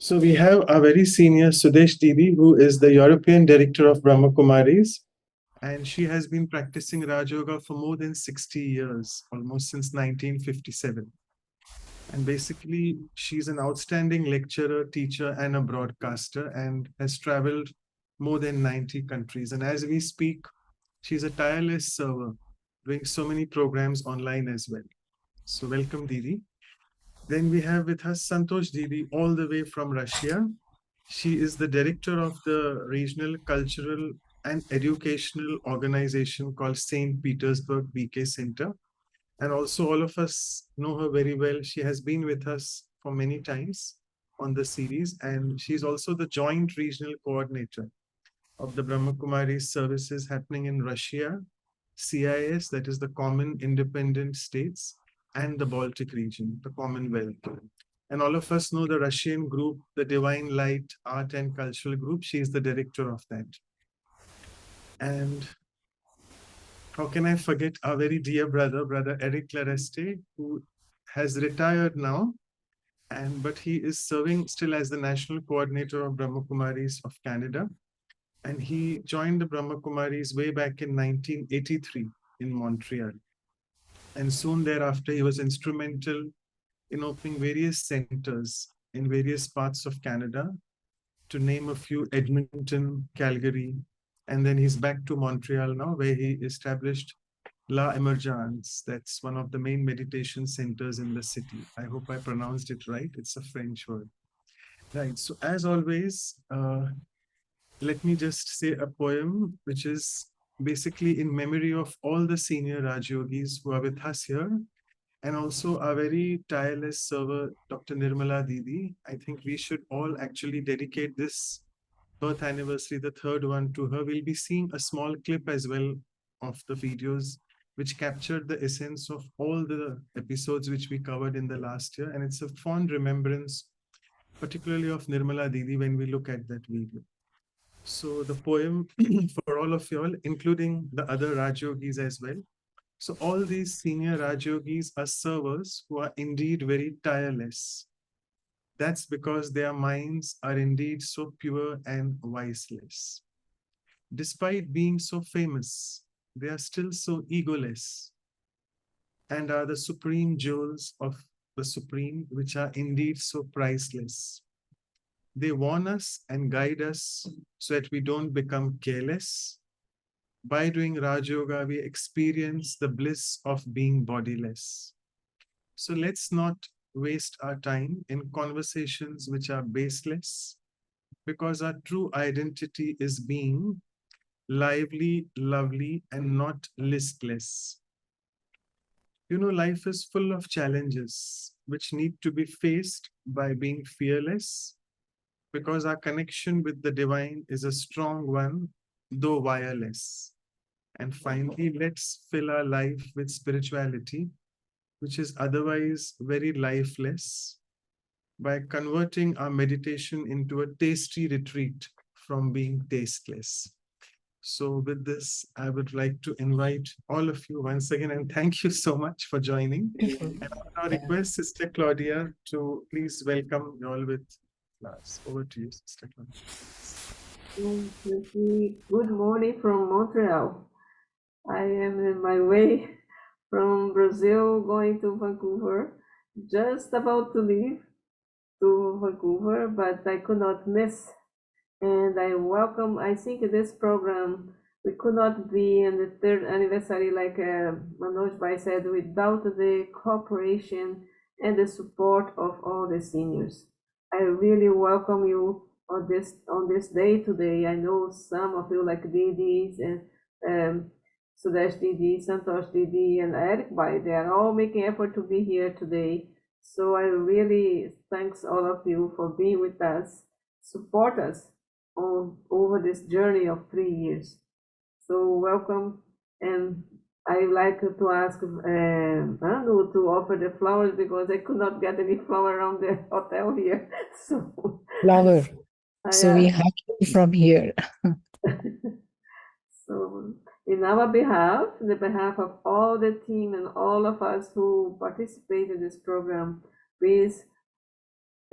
So we have a very senior Sudesh Didi, who is the European Director of Brahma Kumaris, and she has been practicing Raj Yoga for more than 60 years, almost since 1957. And basically, she's an outstanding lecturer, teacher, and a broadcaster, and has traveled more than 90 countries. And as we speak, she's a tireless server, doing so many programs online as well. So welcome, Didi. Then we have with us Santosh Didi, all the way from Russia. She is the director of the regional cultural and educational organization called St. Petersburg BK Center. And also, all of us know her very well. She has been with us for many times on the series, and she's also the joint regional coordinator of the Brahma Kumari services happening in Russia, CIS, that is the Common Independent States, and the Baltic region, the Commonwealth. And all of us know the Russian group, the Divine Light Art and Cultural Group. She is the director of that. And how can I forget our very dear brother Eric Lareste, who has retired now, but he is serving still as the national coordinator of Brahma Kumaris of Canada. And he joined the Brahma Kumaris way back in 1983 in Montreal. And soon thereafter, he was instrumental in opening various centers in various parts of Canada, to name a few: Edmonton, Calgary, and then he's back to Montreal now, where he established La Emergence. That's one of the main meditation centers in the city. I hope I pronounced it right. It's a French word. Right. So as always, let me just say a poem, which is basically in memory of all the senior Raj Yogis who are with us here, and also our very tireless server, Dr. Nirmala Didi. I think we should all actually dedicate this birth anniversary, the third one, to her. We'll be seeing a small clip as well of the videos which captured the essence of all the episodes which we covered in the last year. And it's a fond remembrance, particularly of Nirmala Didi, when we look at that video. So the poem for all of you all, including the other Raj Yogis as well. So all these senior Raj Yogis are servers who are indeed very tireless. That's because their minds are indeed so pure and viceless. Despite being so famous, they are still so egoless, and are the supreme jewels of the Supreme, which are indeed so priceless. They warn us and guide us so that we don't become careless. By doing Raj Yoga, we experience the bliss of being bodiless. So let's not waste our time in conversations which are baseless, because our true identity is being lively, lovely, and not listless. You know, life is full of challenges which need to be faced by being fearless, because our connection with the divine is a strong one, though wireless. And finally, let's fill our life with spirituality, which is otherwise very lifeless, by converting our meditation into a tasty retreat from being tasteless. So with this, I would like to invite all of you once again, and thank you so much for joining. And I request Sister Claudia to please welcome you all with class. Over to you, Sister Claudia. Good morning from Montreal. I am in my way from Brazil going to Vancouver, just about to leave to Vancouver, but I could not miss. And I think this program, we could not be in the third anniversary, like Manoj Bhai said, without the cooperation and the support of all the seniors. I really welcome you on this day today. I know some of you, like Didi and Sudesh Didi, Santosh Didi, and Eric Bhai, they are all making effort to be here today. So I really thanks all of you for being with us, support us over this journey of 3 years. So welcome, and I like to ask Anu to offer the flowers, because I could not get any flower around the hotel here. So Flower. So we have to from here. So in our behalf, in the behalf of all the team and all of us who participate in this program, please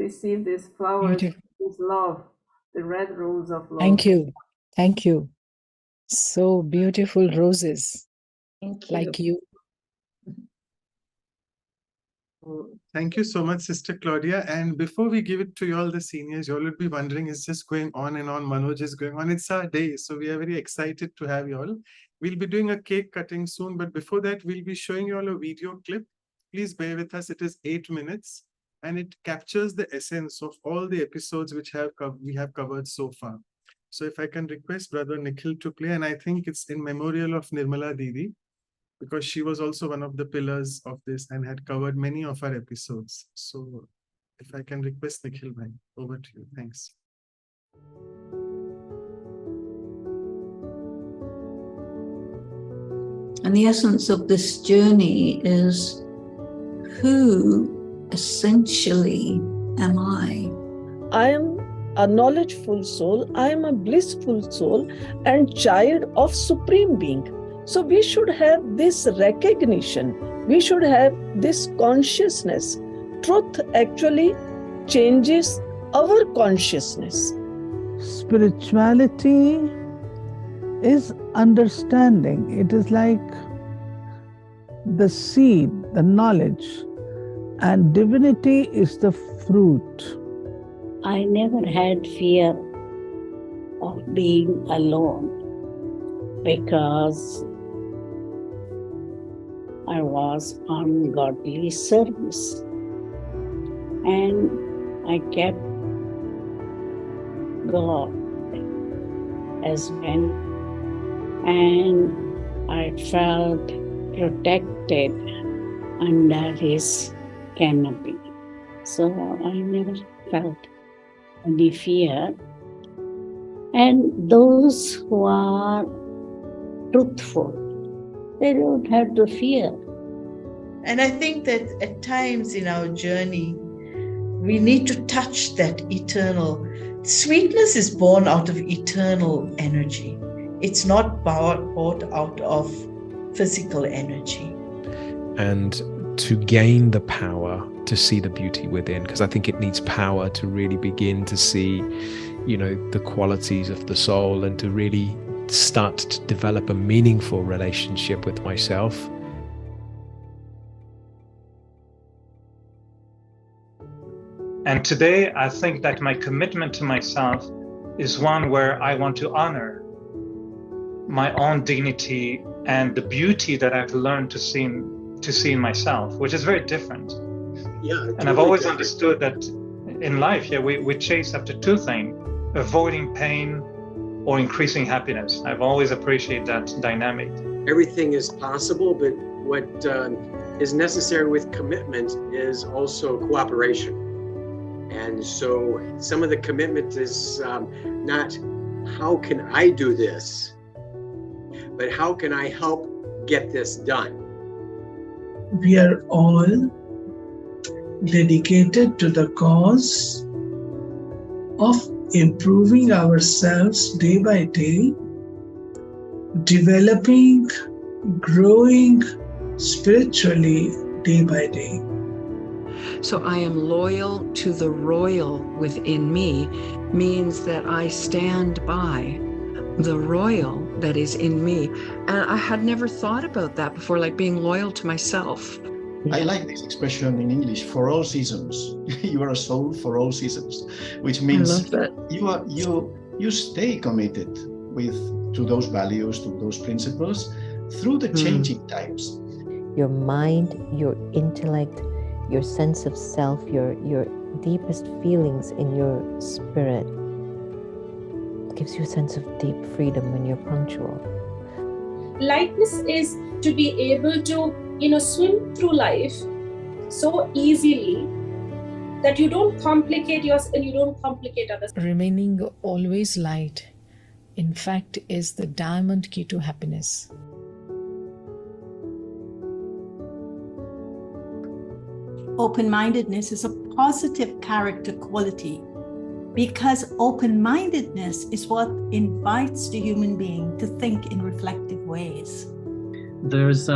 receive these flowers, Beautiful. this love, the red rose of love. Thank you. Thank you. So beautiful roses, Thank you. like you. Thank you so much, Sister Claudia. And before we give it to you all, the seniors, you all would be wondering, it's just going on and on. Manoj is going on. It's our day. So we are very excited to have you all. We'll be doing a cake cutting soon. But before that, we'll be showing you all a video clip. Please bear with us. It is 8 minutes. And it captures the essence of all the episodes which we have covered so far. So if I can request Brother Nikhil to play, and I think it's in memorial of Nirmala Didi, because she was also one of the pillars of this and had covered many of our episodes. So if I can request Nikhil bhai, over to you. Thanks. And the essence of this journey is, who essentially am I? I am a knowledgeful soul, I am a blissful soul and child of Supreme Being. So we should have this recognition, we should have this consciousness. Truth actually changes our consciousness. Spirituality is understanding. It is like the seed, the knowledge, and divinity is the fruit. I never had fear of being alone because I was on godly service and I kept God as well, and I felt protected under His canopy. So I never felt any fear. And those who are truthful, they don't have to fear. And I think that at times in our journey, we need to touch that eternal. Sweetness is born out of eternal energy. It's not bought out of physical energy. And to gain the power to see the beauty within, because I think it needs power to really begin to see, the qualities of the soul and to really start to develop a meaningful relationship with myself. And today, I think that my commitment to myself is one where I want to honor my own dignity and the beauty that I've learned to see in myself, which is very different. Yeah, and I've always understood that in life, we chase after two things: avoiding pain or increasing happiness. I've always appreciated that dynamic. Everything is possible, but what is necessary with commitment is also cooperation. And so some of the commitment is not how can I do this, but how can I help get this done? We are all dedicated to the cause of improving ourselves day by day, developing, growing spiritually day by day. So I am loyal to the royal within me means that I stand by the royal that is in me. And I had never thought about that before, like being loyal to myself. I like this expression in English, for all seasons. You are a soul for all seasons, which means you stay committed to those values, to those principles through the changing times. Your mind, your intellect, your sense of self, your deepest feelings in your spirit gives you a sense of deep freedom when you're punctual. Lightness is to be able to, swim through life so easily that you don't complicate yourself and you don't complicate others. Remaining always light, in fact, is the diamond key to happiness. Open-mindedness is a positive character quality because open-mindedness is what invites the human being to think in reflective ways. There's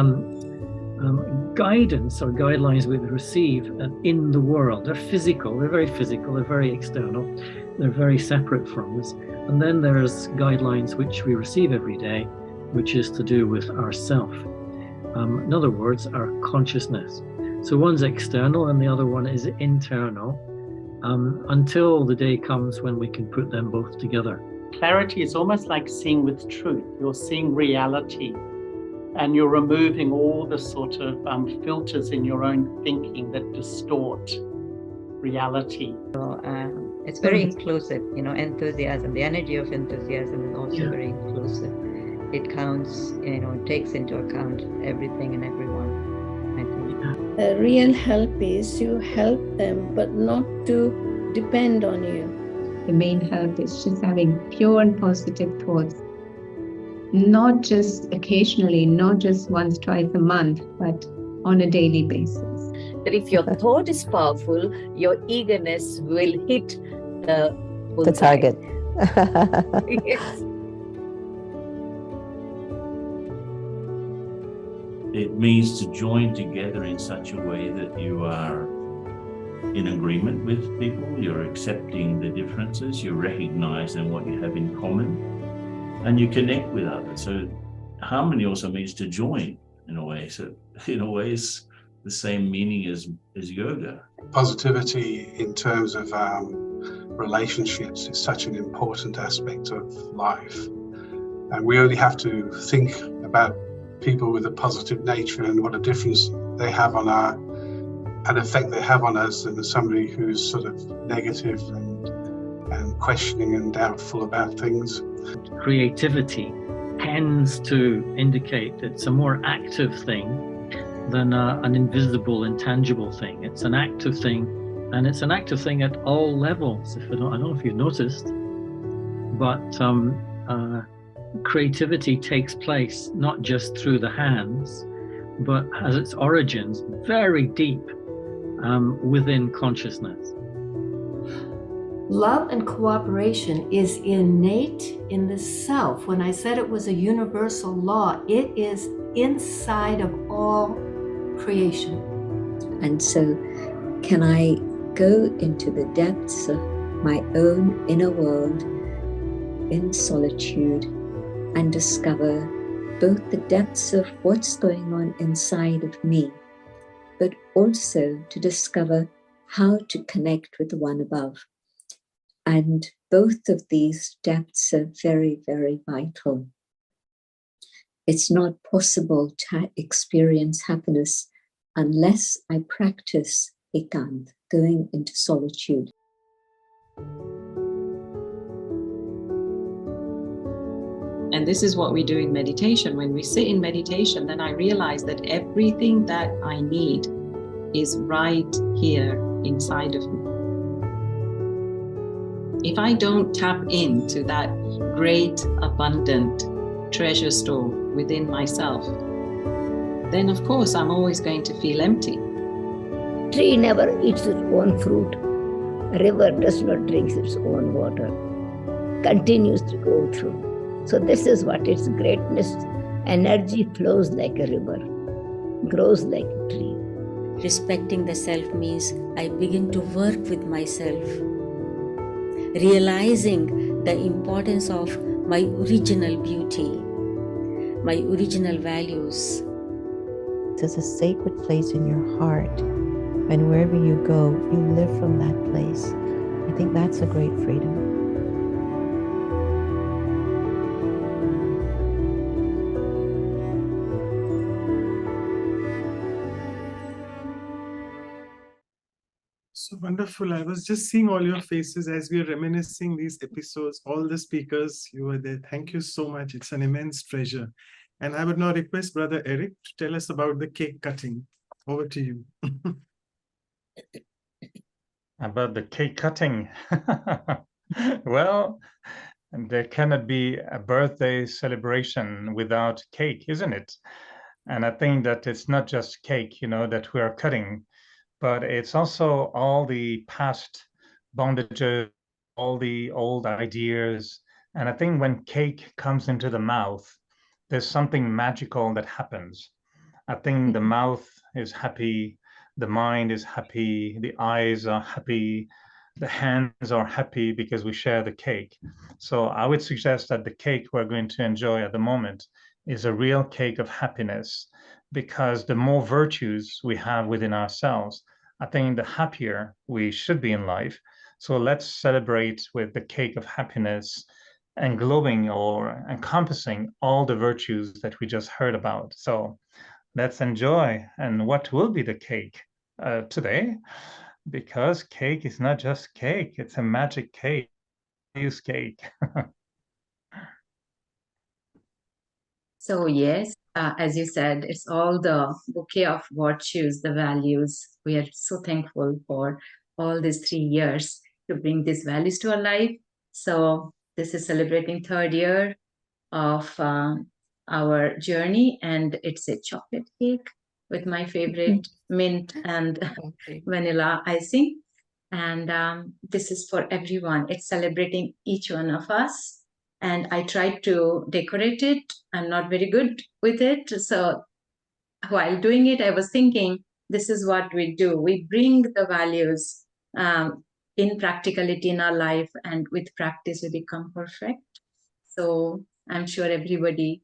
guidance or guidelines we receive in the world. They're physical, they're very physical, they're very external, they're very separate from us. And then there's guidelines which we receive every day, which is to do with ourself. In other words, our consciousness. So one's external and the other one is internal, until the day comes when we can put them both together. Clarity is almost like seeing with truth. You're seeing reality, and you're removing all the sort of filters in your own thinking that distort reality. It's very inclusive, enthusiasm. The energy of enthusiasm is also very inclusive. It counts, it takes into account everything and everyone, I think. The real help is you help them, but not to depend on you. The main help is just having pure and positive thoughts, not just occasionally, not just once, twice a month, but on a daily basis. That if your thought is powerful, your eagerness will hit the target. Yes. It means to join together in such a way that you are in agreement with people, you're accepting the differences, you're recognizing what you have in common, and you connect with others. So harmony also means to join in a way. So in a way, it's the same meaning as yoga. Positivity in terms of relationships is such an important aspect of life. And we only have to think about people with a positive nature and what a difference they have on an effect they have on us, than somebody who's sort of negative and questioning and doubtful about things. Creativity tends to indicate it's a more active thing than an invisible, intangible thing. It's an active thing, and it's an active thing at all levels. I don't know if you've noticed, but creativity takes place not just through the hands, but has its origins very deep within consciousness. Love and cooperation is innate in the self. When I said it was a universal law, it is inside of all creation. And so, can I go into the depths of my own inner world in solitude and discover both the depths of what's going on inside of me, but also to discover how to connect with the one above. And both of these depths are very, very vital. It's not possible to experience happiness unless I practice ekant, going into solitude. And this is what we do in meditation. When we sit in meditation, then I realize that everything that I need is right here inside of me. If I don't tap into that great, abundant treasure store within myself, then of course I'm always going to feel empty. Tree never eats its own fruit. A river does not drink its own water. Continues to go through. So this is what its greatness. Energy flows like a river, grows like a tree. Respecting the self means I begin to work with myself, realizing the importance of my original beauty, my original values. There's a sacred place in your heart, and wherever you go, you live from that place. I think that's a great freedom. So wonderful. I was just seeing all your faces as we are reminiscing these episodes, all the speakers, you were there. Thank you so much. It's an immense treasure. And I would now request Brother Eric to tell us about the cake cutting. Over to you. About the cake cutting. Well, there cannot be a birthday celebration without cake, isn't it? And I think that it's not just cake, that we are cutting, but it's also all the past bondages, all the old ideas. And I think when cake comes into the mouth, there's something magical that happens. I think the mouth is happy, the mind is happy, the eyes are happy, the hands are happy because we share the cake. So I would suggest that the cake we're going to enjoy at the moment is a real cake of happiness, because the more virtues we have within ourselves, I think the happier we should be in life. So let's celebrate with the cake of happiness, englobing or encompassing all the virtues that we just heard about. So let's enjoy. And what will be the cake today? Because cake is not just cake, it's a magic cake. Use cake. So yes, as you said, it's all the bouquet of virtues, the values. We are so thankful for all these 3 years to bring these values to our life. So this is celebrating 3rd year of our journey, and it's a chocolate cake with my favorite mint and vanilla icing. And this is for everyone. It's celebrating each one of us. And I tried to decorate it. I'm not very good with it. So while doing it, I was thinking, this is what we do. We bring the values in practicality in our life, and with practice, we become perfect. So I'm sure everybody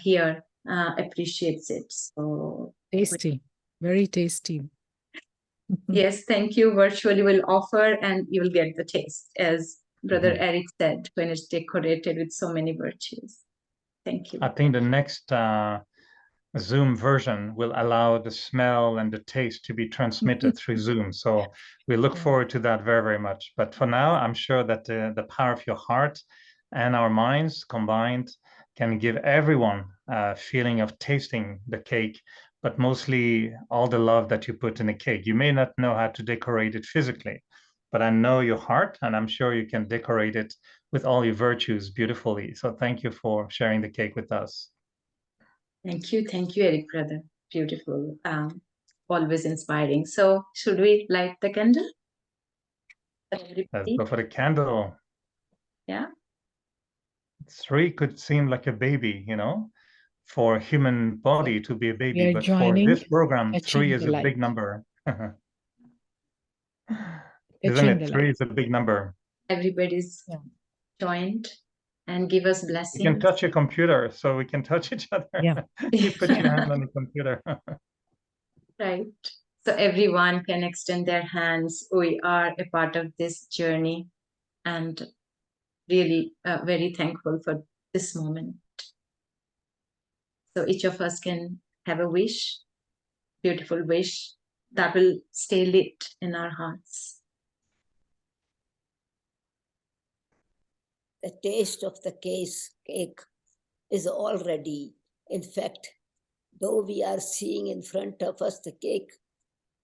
here appreciates it. So tasty, very tasty. Yes, thank you. Virtually will offer and you will get the taste, as Brother Eric said, when it's decorated with so many virtues. Thank you. I think the next Zoom version will allow the smell and the taste to be transmitted through Zoom. So we look forward to that very, very much. But for now, I'm sure that the power of your heart and our minds combined can give everyone a feeling of tasting the cake, but mostly all the love that you put in the cake. You may not know how to decorate it physically, but I know your heart, and I'm sure you can decorate it with all your virtues beautifully. So thank you for sharing the cake with us. Thank you, Eric, brother. Beautiful, always inspiring. So should we light the candle? Let's go for the candle. Yeah. 3 could seem like a baby, for a human body to be a baby, but for this program, 3 is a big number. Isn't it? 3 is a big number. Everybody's joined and give us blessings. You can touch your computer, so we can touch each other. Yeah. You put your hand on the computer. Right. So everyone can extend their hands. We are a part of this journey, and really very thankful for this moment. So each of us can have a wish, beautiful wish that will stay lit in our hearts. The taste of the cake is already, in fact, though we are seeing in front of us the cake,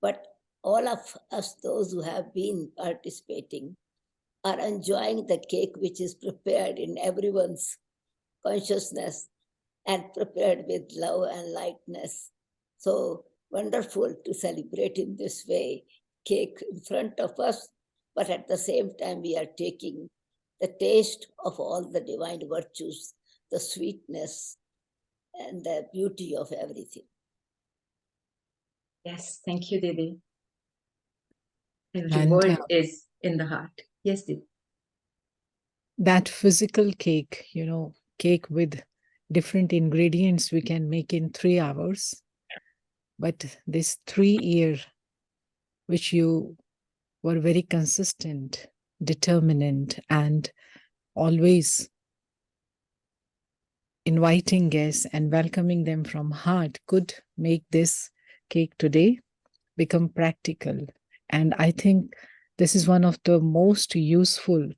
but all of us, those who have been participating, are enjoying the cake which is prepared in everyone's consciousness and prepared with love and lightness. So wonderful to celebrate in this way, cake in front of us, but at the same time we are taking the taste of all the divine virtues, the sweetness and the beauty of everything. Yes, thank you, Didi. Every word is in the heart. Yes, Didi. That physical cake, cake with different ingredients we can make in 3 hours. But this 3 year, which you were very consistent, determined, and always inviting guests and welcoming them from heart, could make this cake today become practical. And I think this is one of the most useful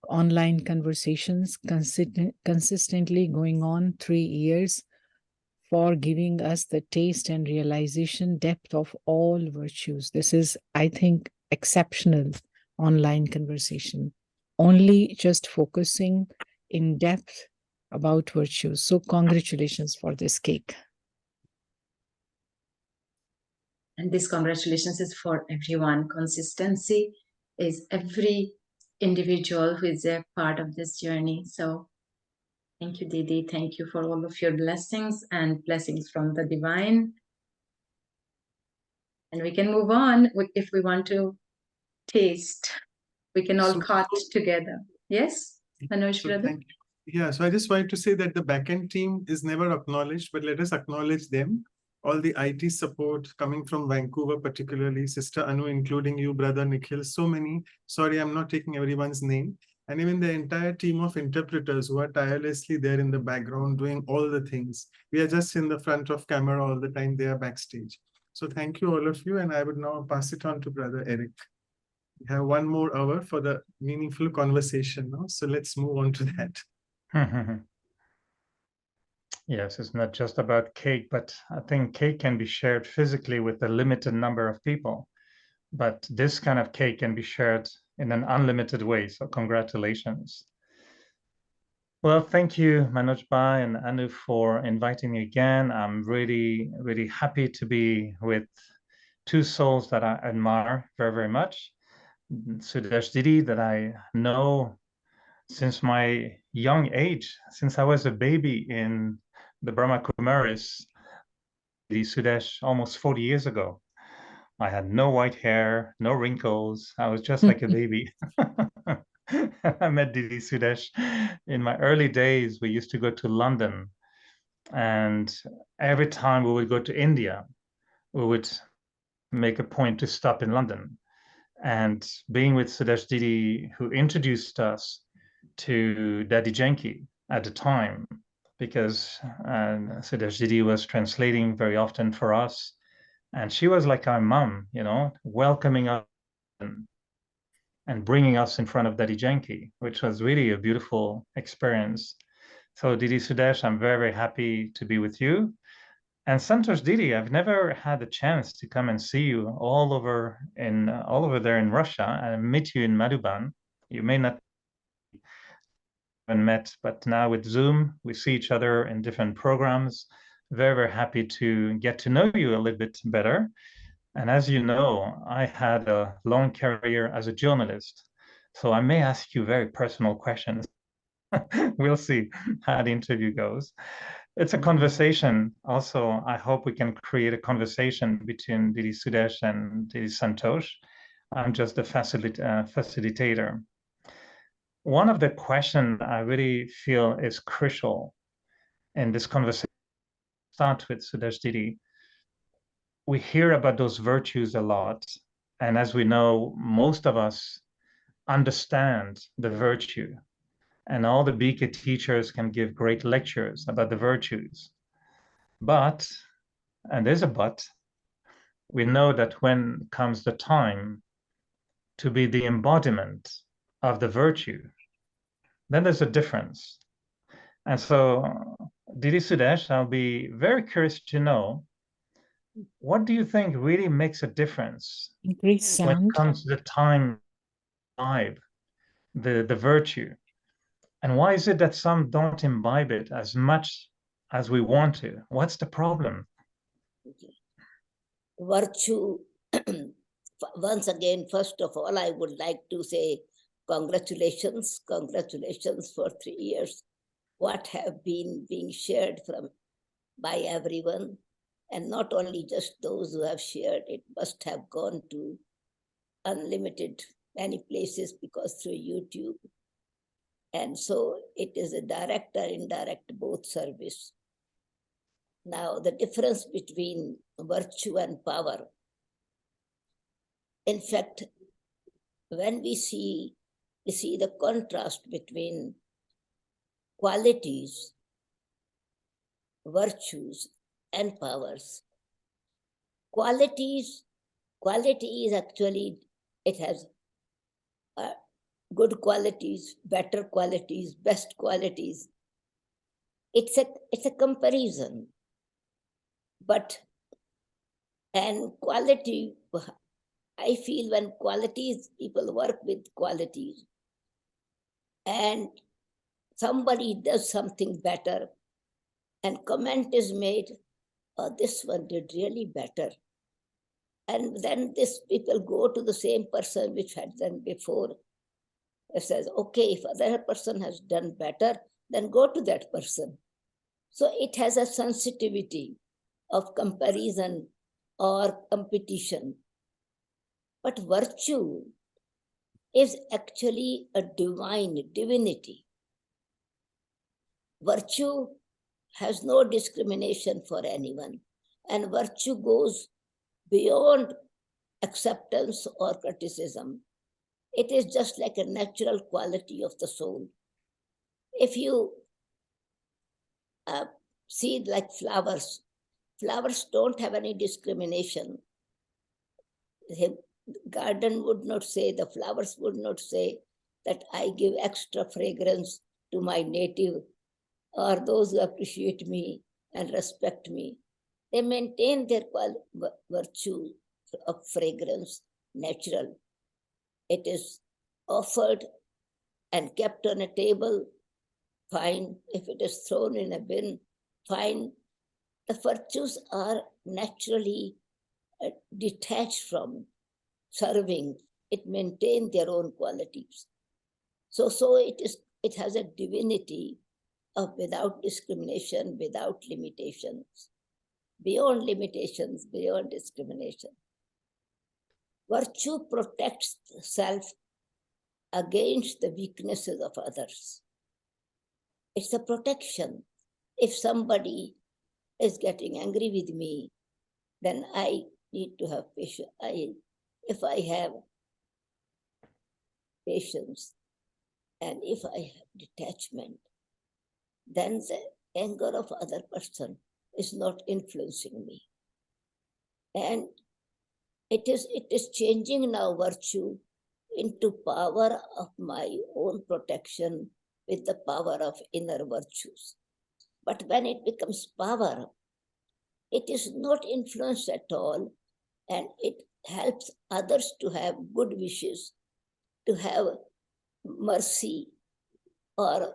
online conversations consistently going on 3 years, for giving us the taste and realization depth of all virtues. This is, I think, exceptional online conversation, only just focusing in depth about virtues. So congratulations for this cake. And this congratulations is for everyone. Consistency is every individual who is a part of this journey. So Thank you, Didi. Thank you for all of your blessings and blessings from the divine. And we can move on if we want to taste. We can all cut together. Yes, Manoj, brother? Thank you. Yeah, so I just wanted to say that the backend team is never acknowledged, but let us acknowledge them. All the IT support coming from Vancouver, particularly Sister Anu, including you, Brother Nikhil, so many. Sorry, I'm not taking everyone's name. And even the entire team of interpreters who are tirelessly there in the background doing all the things. We are just in the front of camera all the time. They are backstage. So thank you, all of you. And I would now pass it on to Brother Eric. We have 1 more hour for the meaningful conversation now. So let's move on to that. Yes, it's not just about cake, but I think cake can be shared physically with a limited number of people. But this kind of cake can be shared in an unlimited way. So congratulations. Well, thank you, Manoj Bhai and Anu, for inviting me again. I'm really, really happy to be with 2 souls that I admire very, very much. Sudesh Didi, that I know since my young age, since I was a baby in the Brahma Kumaris, the Sudesh, almost 40 years ago. I had no white hair, no wrinkles. I was just like a baby. I met Didi Sudesh in my early days. We used to go to London, and every time we would go to India, we would make a point to stop in London. And being with Sudesh Didi, who introduced us to Daddy Janki at the time, because Sudesh Didi was translating very often for us. And she was like our mom, you know, welcoming us and bringing us in front of Daddy Janki, which was really a beautiful experience. So Didi Sudesh, I'm very, very happy to be with you. And Santosh Didi, I've never had the chance to come and see you all over there in Russia and meet you in Madhuban. You may not have met, but now with Zoom, we see each other in different programs. Very, very happy to get to know you a little bit better. And as you know, I had a long career as a journalist, so I may ask you very personal questions. We'll see how the interview goes. It's a conversation. Also, I hope we can create a conversation between Didi Sudesh and Didi Santosh. I'm just a facilitator. One of the questions I really feel is crucial in this conversation, start with Sudesh Didi. We hear about those virtues a lot. And as we know, most of us understand the virtue. And all the BK teachers can give great lectures about the virtues. But, and there's a but, we know that when comes the time to be the embodiment of the virtue, then there's a difference. And so, Didi Sudesh, I'll be very curious to know, what do you think really makes a difference when it comes to the time imbibe the virtue? And why is it that some don't imbibe it as much as we want to? What's the problem? Virtue, once again, first of all, I would like to say congratulations for 3 years. What have been being shared by everyone, and not only just those who have shared, it must have gone to unlimited many places because through YouTube. And so it is a direct or indirect both service. Now, the difference between virtue and power. In fact, when we see the contrast between qualities, virtues, and powers. Quality is actually, it has good qualities, better qualities, best qualities. It's a comparison. And quality, I feel when qualities, people work with qualities and somebody does something better and comment is made, oh, this one did really better. And then these people go to the same person which had done before. It says, okay, if other person has done better, then go to that person. So it has a sensitivity of comparison or competition. But virtue is actually a divinity. Virtue has no discrimination for anyone, and virtue goes beyond acceptance or criticism. It is just like a natural quality of the soul. If you see like flowers, flowers don't have any discrimination. The garden would not say, the flowers would not say that I give extra fragrance to my native or those who appreciate me and respect me. They maintain their virtue of fragrance, natural. It is offered and kept on a table, fine. If it is thrown in a bin, fine. The virtues are naturally detached from serving. It maintains their own qualities. So it has a divinity of without discrimination, without limitations, beyond discrimination. Virtue protects the self against the weaknesses of others. It's a protection. If somebody is getting angry with me, then I need to have patience. If I have patience and if I have detachment, then the anger of other person is not influencing me. And it is changing now virtue into power of my own protection with the power of inner virtues. But when it becomes power, it is not influenced at all, and it helps others to have good wishes, to have mercy, or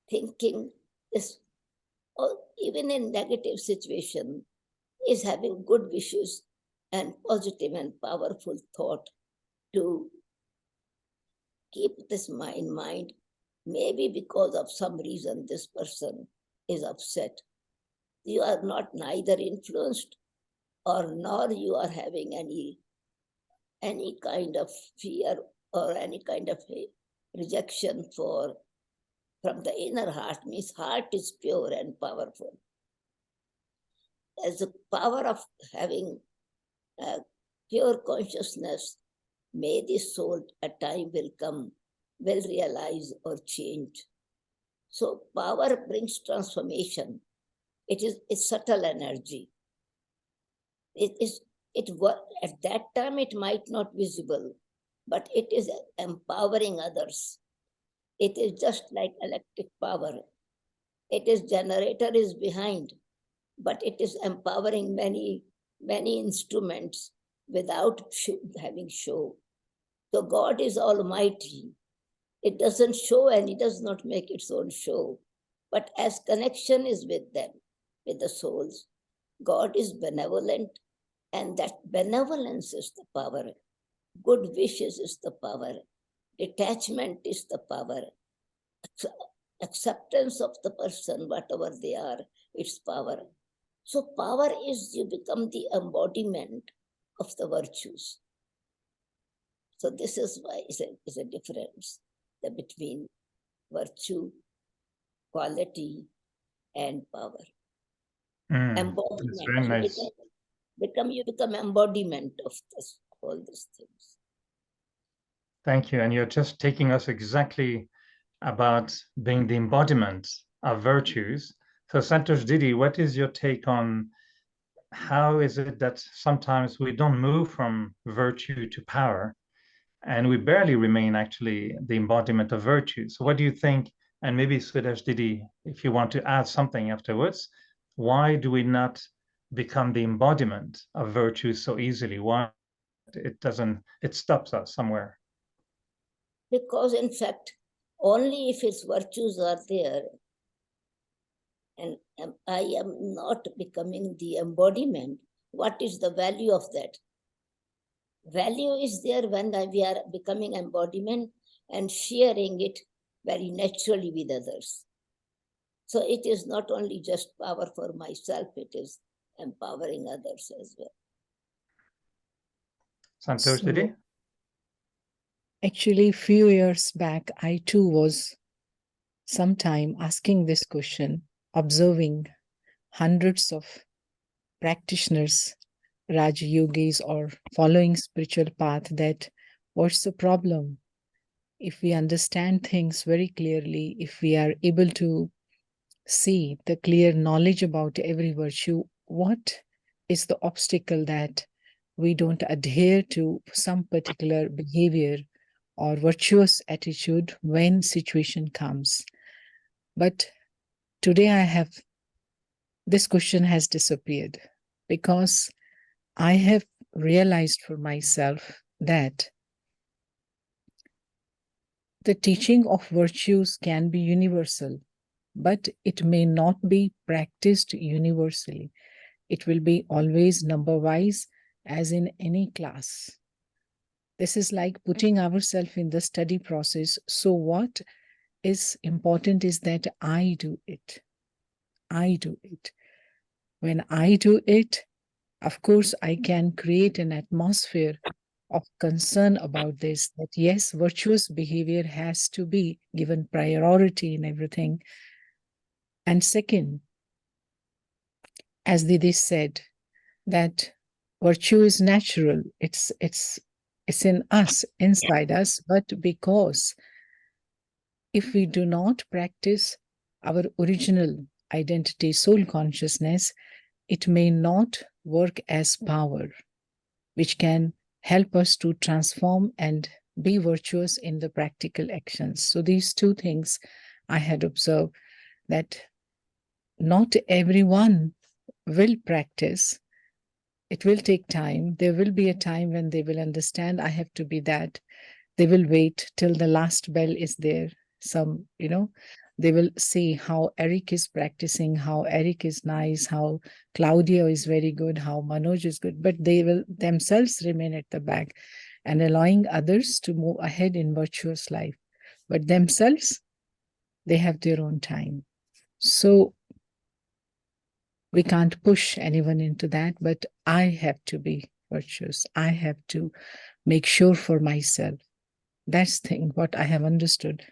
thinking this, or even in negative situation, is having good wishes and positive and powerful thought to keep this in mind. Maybe because of some reason this person is upset. You are not neither influenced or nor you are having any kind of fear or any kind of rejection from the inner heart. Means heart is pure and powerful. As the power of having pure consciousness, may this soul at time will come, will realize or change. So power brings transformation. It's subtle energy. At that time it might not visible, but it is empowering others. It is just like electric power. It is generator is behind, but it is empowering many instruments without having show. So God is almighty. It doesn't show and it does not make its own show. But as connection is with them, with the souls, God is benevolent, and that benevolence is the power. Good wishes is the power. Detachment is the power. Acceptance of the person, whatever they are, it's power. So power is you become the embodiment of the virtues. So this is why it's a difference between virtue, quality, and power. Embodiment. That's very nice. You become embodiment of all these things. Thank you. And you're just taking us exactly about being the embodiment of virtues. So Santosh Didi, what is your take on how is it that sometimes we don't move from virtue to power and we barely remain actually the embodiment of virtue? So what do you think? And maybe Sudesh Didi, if you want to add something afterwards, why do we not become the embodiment of virtue so easily? Why it stops us somewhere? Because in fact, only if its virtues are there, and I am not becoming the embodiment, what is the value of that? Value is there when we are becoming embodiment and sharing it very naturally with others. So it is not only just power for myself, it is empowering others as well. Santosh Didi? Actually, few years back, I too was sometime asking this question, observing hundreds of practitioners, Raj Yogis, or following spiritual path, that what's the problem? If we understand things very clearly, if we are able to see the clear knowledge about every virtue, what is the obstacle that we don't adhere to some particular behavior or virtuous attitude when situation comes? But today this question has disappeared, because I have realized for myself that the teaching of virtues can be universal, but it may not be practiced universally. It will be always number-wise, as in any class. This is like putting ourselves in the study process. So what is important is that I do it. I do it. When I do it, of course, I can create an atmosphere of concern about this, that yes, virtuous behavior has to be given priority in everything. And second, as Didi said, that virtue is natural. It's in us, inside us, but because if we do not practice our original identity, soul consciousness, it may not work as power, which can help us to transform and be virtuous in the practical actions. So these two things I had observed, that not everyone will practice. It will take time. There will be a time when they will understand I have to be that. They will wait till the last bell is there. Some, they will see how Eric is practicing, how Eric is nice, how Claudia is very good, how Manoj is good, but they will themselves remain at the back and allowing others to move ahead in virtuous life. But themselves, they have their own time. So we can't push anyone into that, but I have to be virtuous. I have to make sure for myself. That's the thing, what I have understood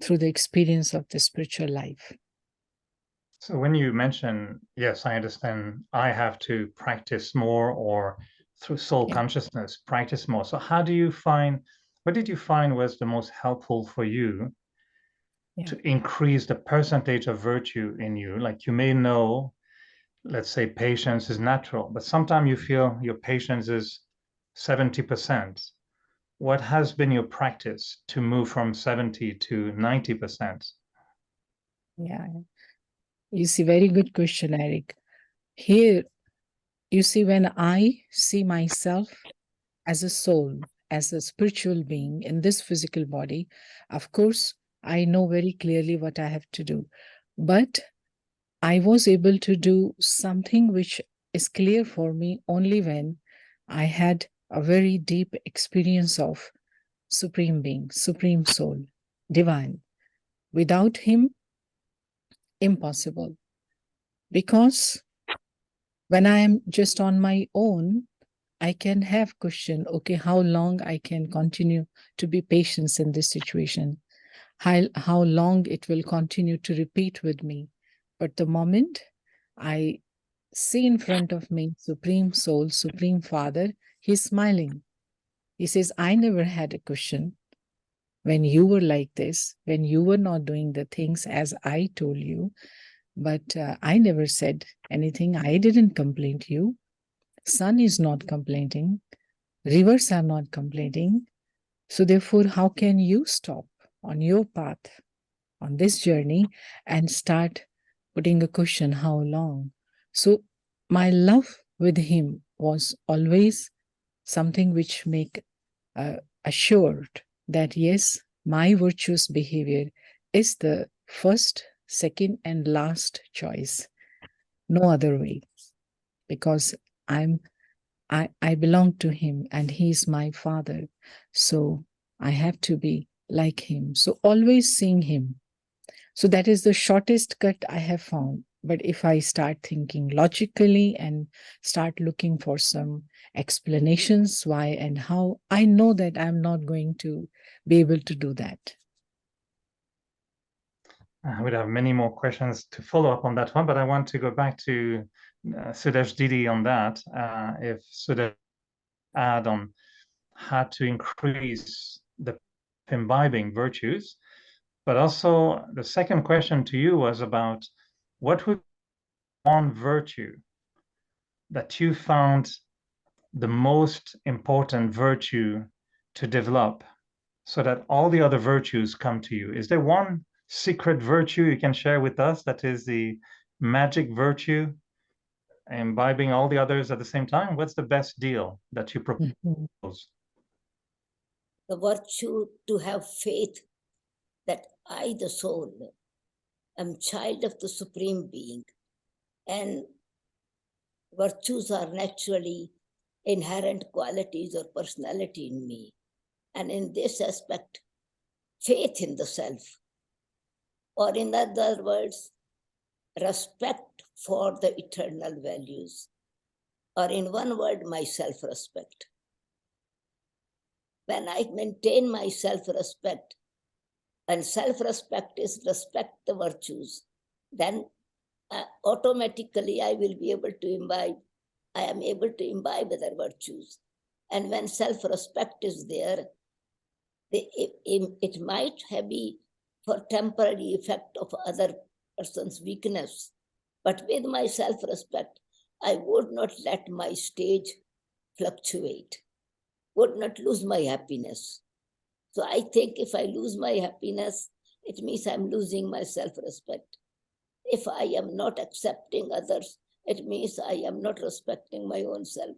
through the experience of the spiritual life. So when you mention, yes, I understand, I have to practice more, or through soul consciousness, practice more. So what did you find was the most helpful for you to increase the percentage of virtue in you? Like, you may know, let's say patience is natural, but sometimes you feel your patience is 70%. What has been your practice to move from 70 to 90%? Yeah, you see, very good question, Eric. Here, you see, when I see myself as a soul, as a spiritual being in this physical body, of course, I know very clearly what I have to do. But I was able to do something which is clear for me only when I had a very deep experience of Supreme Being, Supreme Soul, Divine. Without Him, impossible. Because when I am just on my own, I can have question, okay, how long I can continue to be patient in this situation? How long it will continue to repeat with me? But the moment I see in front of me Supreme Soul, Supreme Father, He's smiling. He says, I never had a question when you were like this, when you were not doing the things as I told you, but I never said anything. I didn't complain to you. Sun is not complaining. Rivers are not complaining. So therefore, how can you stop on your path, on this journey, and start putting a question, how long? So my love with Him was always something which make assured that yes, my virtuous behavior is the first, second, and last choice. No other way, because I belong to Him and He is my Father. So I have to be like Him. So always seeing Him, So that is the shortest cut I have found. But if I start thinking logically and start looking for some explanations why and how, I know that I'm not going to be able to do that. I would have many more questions to follow up on that one, but I want to go back to Sudesh Didi on that. If Sudesh add on how to increase the imbibing virtues, but also the second question to you was about what would be one virtue that you found the most important virtue to develop so that all the other virtues come to you? Is there one secret virtue you can share with us that is the magic virtue, imbibing all the others at the same time? What's the best deal that you propose? The virtue to have faith that I, the soul, am child of the Supreme Being, and virtues are naturally inherent qualities or personality in me. And in this aspect, faith in the self, or in other words, respect for the eternal values, or in one word, my self-respect. When I maintain my self-respect, and self-respect is respect the virtues, then automatically I will be able to imbibe, I am able to imbibe other virtues. And when self-respect is there, it might be for temporary effect of other person's weakness. But with my self-respect, I would not let my stage fluctuate, would not lose my happiness. So I think if I lose my happiness, it means I'm losing my self-respect. If I am not accepting others, it means I am not respecting my own self.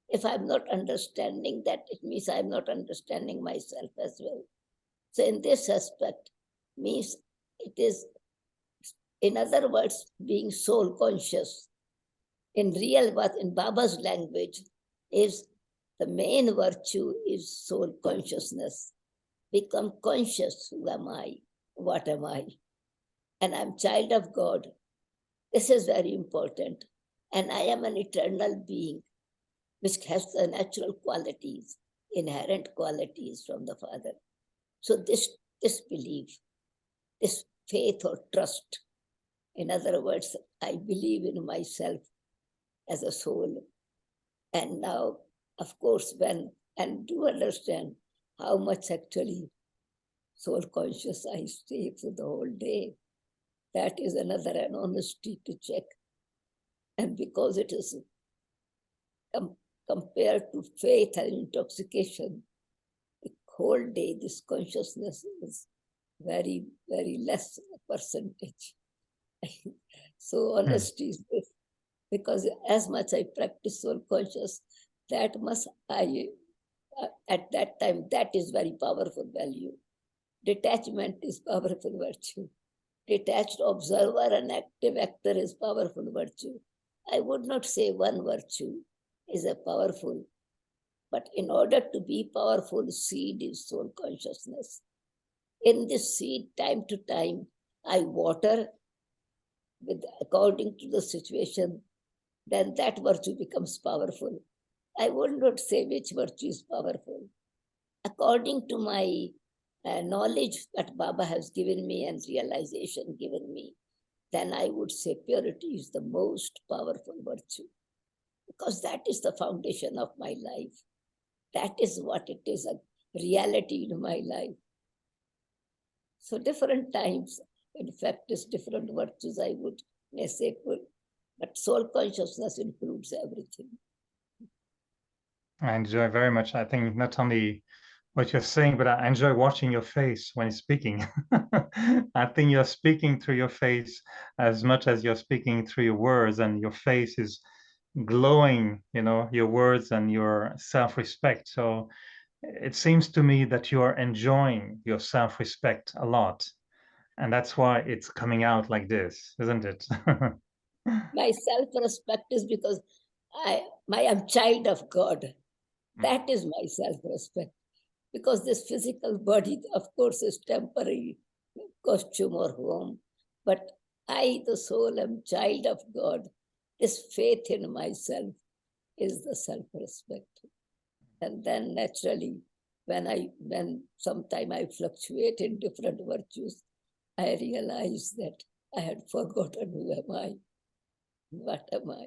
If I'm not understanding that, it means I'm not understanding myself as well. So in this aspect, means it is, in other words, being soul conscious. In real, what in Baba's language is the main virtue is soul consciousness. Become conscious, who am I? What am I? And I'm child of God. This is very important. And I am an eternal being, which has the natural qualities, inherent qualities from the Father. So this belief, this faith or trust, in other words, I believe in myself as a soul. And now, of course, and do understand how much actually soul conscious I stay for the whole day. That is another an honesty to check. And because it is compared to faith and intoxication, the whole day this consciousness is very, very less percentage. So honesty is this, because as much I practice soul conscious, that must I, at that time, that is very powerful value. Detachment is powerful virtue. Detached observer and active actor is powerful virtue. I would not say one virtue is a powerful, but in order to be powerful, seed is soul consciousness. In this seed, time to time, I water according to the situation, then that virtue becomes powerful. I would not say which virtue is powerful. According to my knowledge that Baba has given me and realization given me, then I would say purity is the most powerful virtue, because that is the foundation of my life. That is what it is, a reality in my life. So different times, in fact, is different virtues I would say, but soul consciousness includes everything. I enjoy very much. I think not only what you're saying, but I enjoy watching your face when you're speaking. I think you're speaking through your face as much as you're speaking through your words, and your face is glowing, your words and your self-respect. So it seems to me that you are enjoying your self-respect a lot. And that's why it's coming out like this, isn't it? My self-respect is because I am child of God. That is my self-respect. Because this physical body, of course, is temporary. costume or home, but I, the soul, am child of God. This faith in myself is the self-respect. And then naturally, when sometime I fluctuate in different virtues, I realize that I had forgotten who am I, what am I.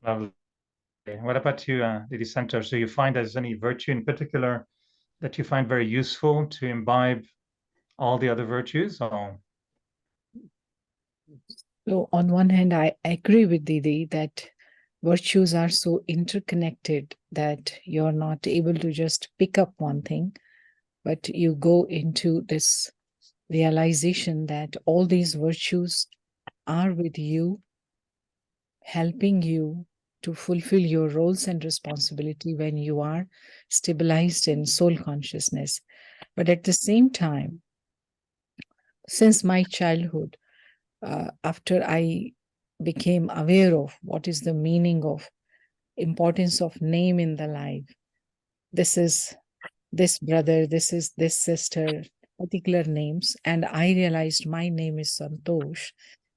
Lovely. What about you, Lady Santosh? Do you find there's any virtue in particular that you find very useful to imbibe all the other virtues? Or? So on one hand, I agree with Didi that virtues are so interconnected that you're not able to just pick up one thing, but you go into this realization that all these virtues are with you, helping you to fulfill your roles and responsibility when you are stabilized in soul consciousness. But at the same time, since my childhood, after I became aware of what is the meaning of importance of name in the life, this is this brother, this is this sister, particular names, and I realized my name is Santosh,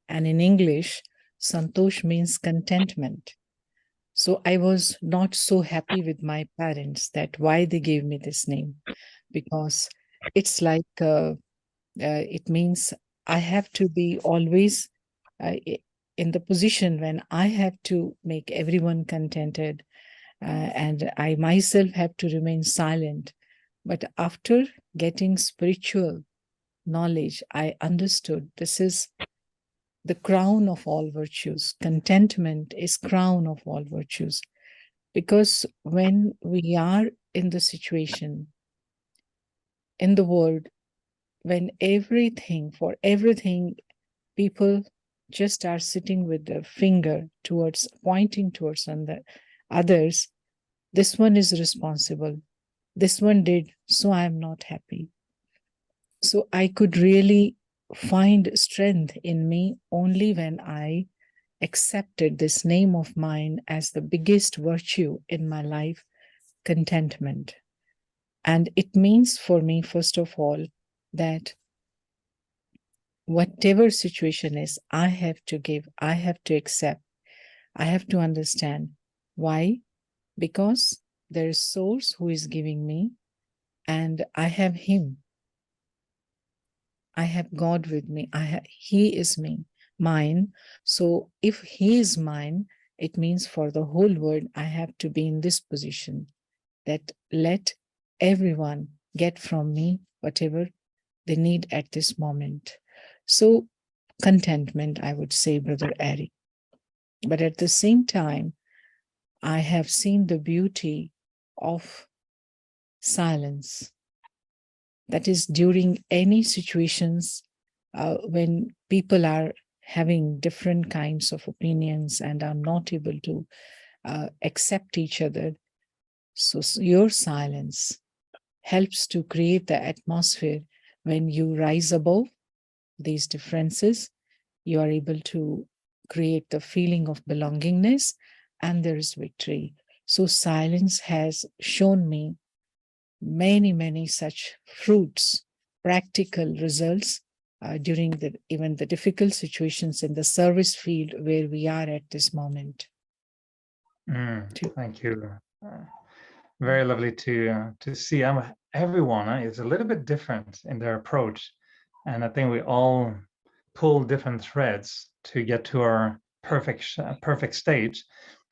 and in English, Santosh means contentment. So I was not so happy with my parents that why they gave me this name, because it's like it means I have to be always in the position when I have to make everyone contented, and I myself have to remain silent. But after getting spiritual knowledge, I understood this is the crown of all virtues. Contentment is crown of all virtues. Because when we are in the situation in the world, when for everything, people just are sitting with their finger pointing towards others, this one is responsible. This one did, so I am not happy. So I could really find strength in me only when I accepted this name of mine as the biggest virtue in my life, contentment. And it means for me, first of all, that whatever situation is, I have to give, I have to accept, I have to understand. Why? Because there is source who is giving me, and I have him. I have God with me. He is mine. So if he is mine, it means for the whole world, I have to be in this position that let everyone get from me whatever they need at this moment. So contentment, I would say, Brother Ari. But at the same time, I have seen the beauty of silence. That is, during any situations when people are having different kinds of opinions and are not able to accept each other. So your silence helps to create the atmosphere when you rise above these differences. You are able to create the feeling of belongingness, and there is victory. So silence has shown me many such fruits, practical results during even the difficult situations in the service field where we are at this moment. Thank you. Very lovely to see. Everyone is a little bit different in their approach, and I think we all pull different threads to get to our perfect state.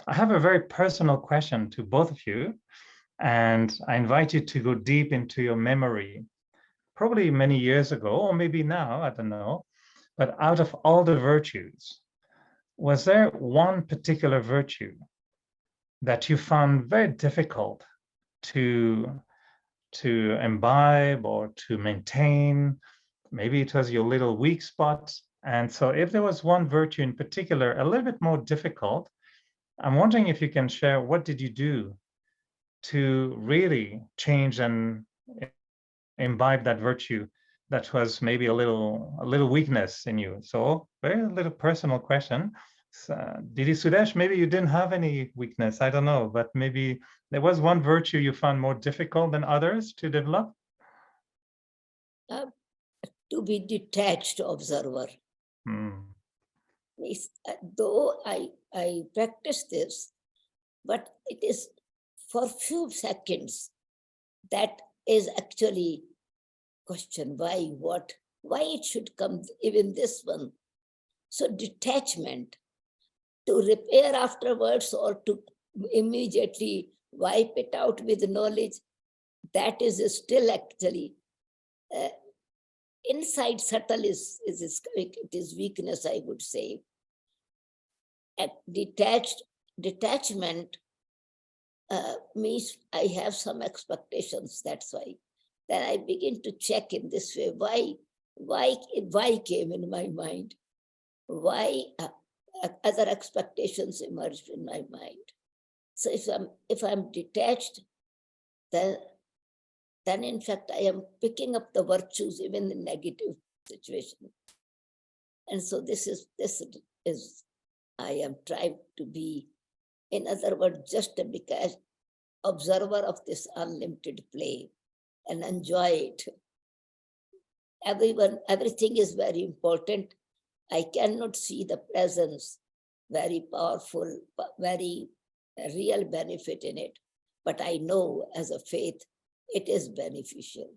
I have a very personal question to both of you, and I invite you to go deep into your memory, probably many years ago, or maybe now, I don't know. But out of all the virtues, was there one particular virtue that you found very difficult to imbibe or to maintain? Maybe it was your little weak spot. And so if there was one virtue in particular, a little bit more difficult, I'm wondering if you can share, what did you do to really change and imbibe that virtue that was maybe a little weakness in you? So very little personal question. Didi Sudesh, maybe you didn't have any weakness, I don't know, but maybe there was one virtue you found more difficult than others to develop? to be detached observer. Though I practice this, but it is for few seconds that is actually question why, what, why it should come, even this one. So detachment, to repair afterwards or to immediately wipe it out with knowledge, that is still actually inside subtle it is weakness, I would say. Detachment means I have some expectations, that's why. Then I begin to check in this way, why came in my mind? Why other expectations emerged in my mind? So if I'm detached, then in fact I am picking up the virtues even in negative situation. And so this is I am trying to be, in other words, just a because observer of this unlimited play and enjoy it. Everything is very important. I cannot see the presence, very powerful, very real benefit in it. But I know as a faith, it is beneficial.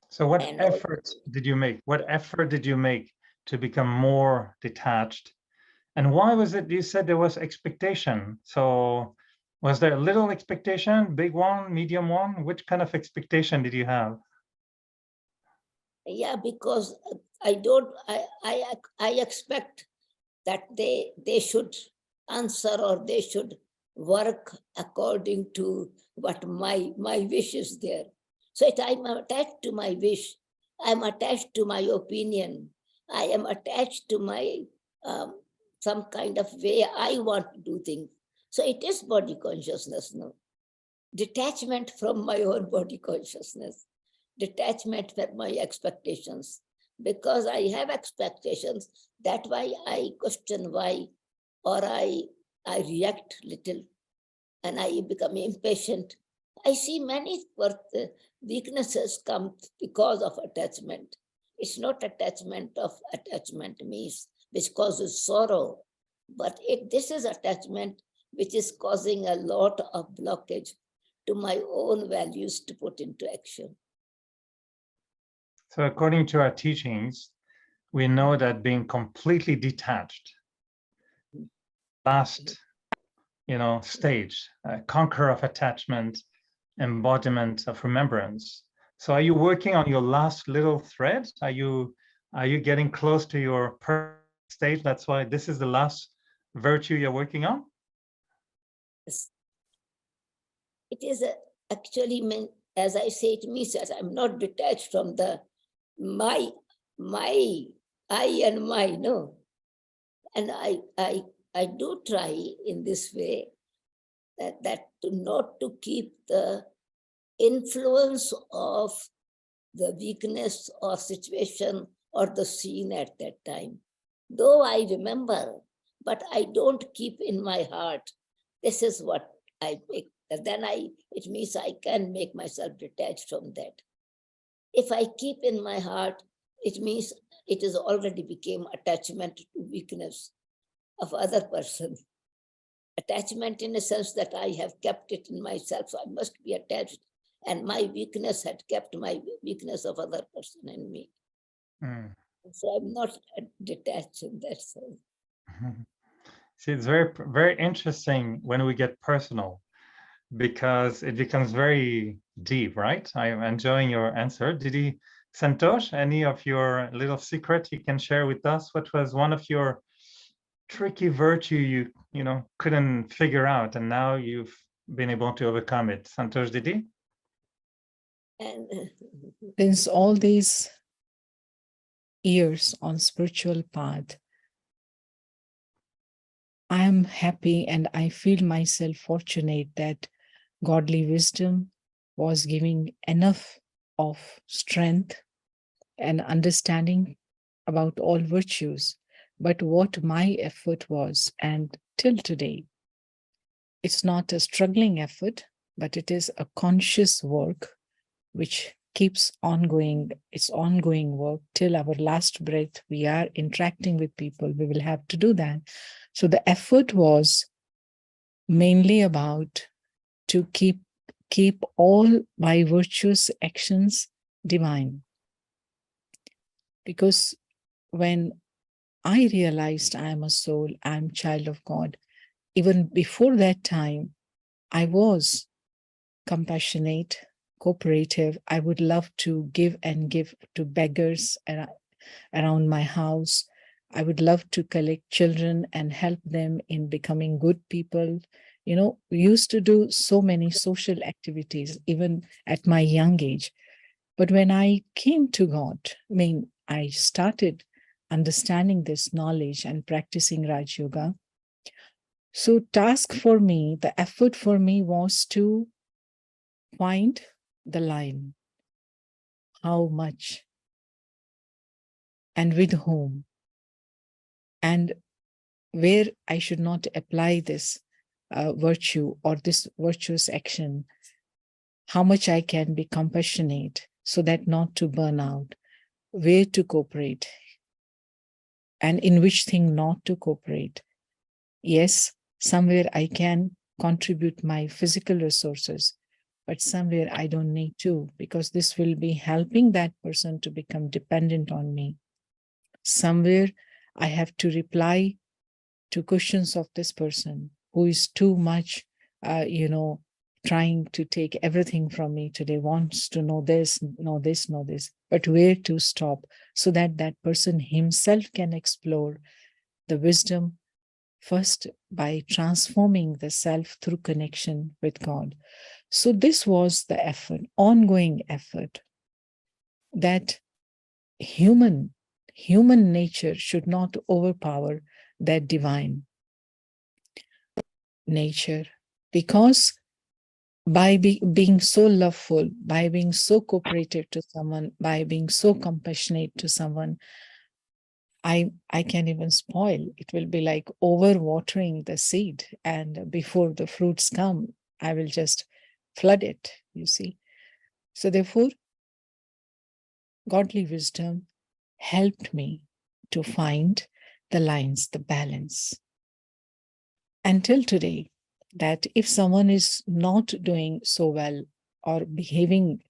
So what effort did you make? What effort did you make to become more detached? And why was it, you said there was expectation. So was there a little expectation, big one, medium one? Which kind of expectation did you have? Yeah, because I expect that they should answer or they should work according to what my wish is there. So I'm attached to my wish. I'm attached to my opinion. I am attached to my some kind of way I want to do things. So it is body consciousness, no? Detachment from my own body consciousness. Detachment from my expectations. Because I have expectations, that's why I question why, or I react little and I become impatient. I see many weaknesses come because of attachment. It's not attachment of attachment means which causes sorrow, but this is attachment which is causing a lot of blockage to my own values to put into action. So according to our teachings, we know that being completely detached, last, stage, conqueror of attachment, embodiment of remembrance. So are you working on your last little thread? Are you getting close to your perfect stage? That's why this is the last virtue you're working on? It is actually meant, as I say, it means that I'm not detached from the my, I and my, no. And I do try in this way that not to keep the influence of the weakness or situation or the scene at that time. Though I remember, but I don't keep in my heart. This is what I make. Then it means I can make myself detached from that. If I keep in my heart, it means it is already became attachment to weakness of other person. Attachment in a sense that I have kept it in myself, so I must be attached. And my weakness had kept my weakness of other person in me. So I'm not detached in that sense. See, it's very, very interesting when we get personal, because it becomes very deep, right? I'm enjoying your answer. Santosh, any of your little secret you can share with us? What was one of your tricky virtue you couldn't figure out, and now you've been able to overcome it? Santosh, Didi? And since all these years on spiritual path, I am happy and I feel myself fortunate that godly wisdom was giving enough of strength and understanding about all virtues. But what my effort was, and till today, it's not a struggling effort, but it is a conscious work which keeps ongoing. It's ongoing work till our last breath. We are interacting with people. We will have to do that. So the effort was mainly about to keep all my virtuous actions divine. Because when I realized I am a soul, I am child of God, even before that time, I was compassionate, cooperative. I would love to give to beggars around my house. I would love to collect children and help them in becoming good people. You know, we used to do so many social activities, even at my young age. But when I came to God, I started understanding this knowledge and practicing Raj Yoga. So task for me, the effort for me was to find the line. How much and with whom, and where I should not apply this virtue or this virtuous action, how much I can be compassionate so that not to burn out, where to cooperate, and in which thing not to cooperate. Yes, somewhere I can contribute my physical resources, but somewhere I don't need to, because this will be helping that person to become dependent on me. Somewhere I have to reply to questions of this person who is too much, trying to take everything from me today, wants to know this, know this, know this, but where to stop so that that person himself can explore the wisdom first by transforming the self through connection with God. So this was the effort, ongoing effort, that human nature should not overpower that divine nature, because by being so loveful, by being so cooperative to someone, by being so compassionate to someone, I can even spoil. It will be like over-watering the seed, and before the fruits come, I will just flood it, you see. So therefore, godly wisdom helped me to find the lines, the balance. Until today, that if someone is not doing so well or behaving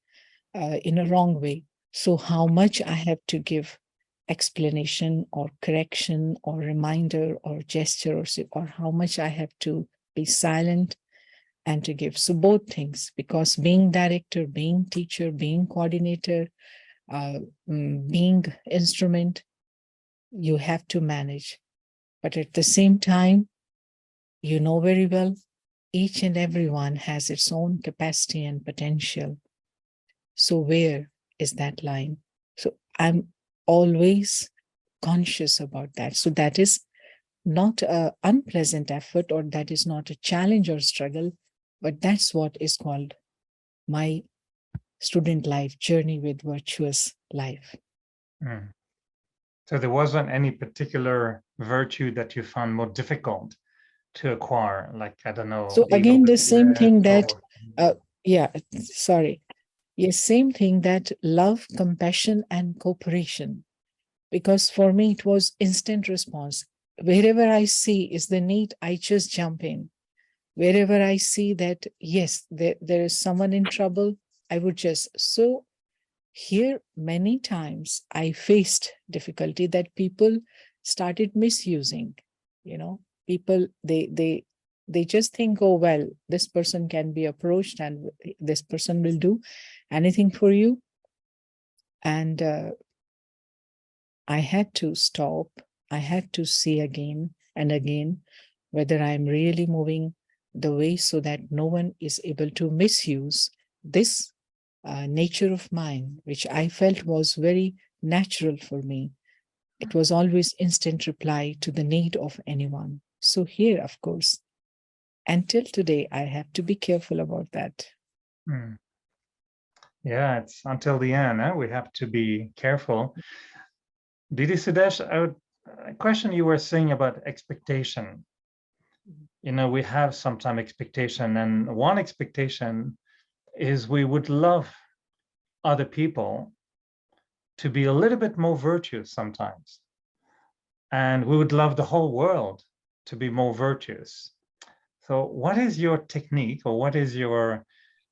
in a wrong way, so how much I have to give explanation or correction or reminder or gesture, or how much I have to be silent and to give. So both things, because being director, being teacher, being coordinator, being instrument, you have to manage. But at the same time, you know very well, each and everyone has its own capacity and potential. So where is that line? So I'm always conscious about that. So that is not an unpleasant effort, or that is not a challenge or struggle, but that's what is called my student life journey with virtuous life. Mm. So there wasn't any particular virtue that you found more difficult to acquire, like, I don't know. So again, the same thing that, Yes, same thing, that love, compassion, and cooperation. Because for me, it was instant response. Wherever I see is the need, I just jump in. Wherever I see that, yes, there is someone in trouble, I would just. So here, many times I faced difficulty that people started misusing. People, they just think, oh, well, this person can be approached and this person will do anything for you. And I had to stop. I had to see again and again whether I'm really moving the way so that no one is able to misuse this nature of mine, which I felt was very natural for me. It was always instant reply to the need of anyone. So here, of course, until today, I have to be careful about that. Mm. Yeah, it's until the end. We have to be careful. Didi Sudesh, a question you were saying about expectation. We have sometimes expectation, and one expectation is we would love other people to be a little bit more virtuous sometimes. And we would love the whole world to be more virtuous. So what is your technique, or what is your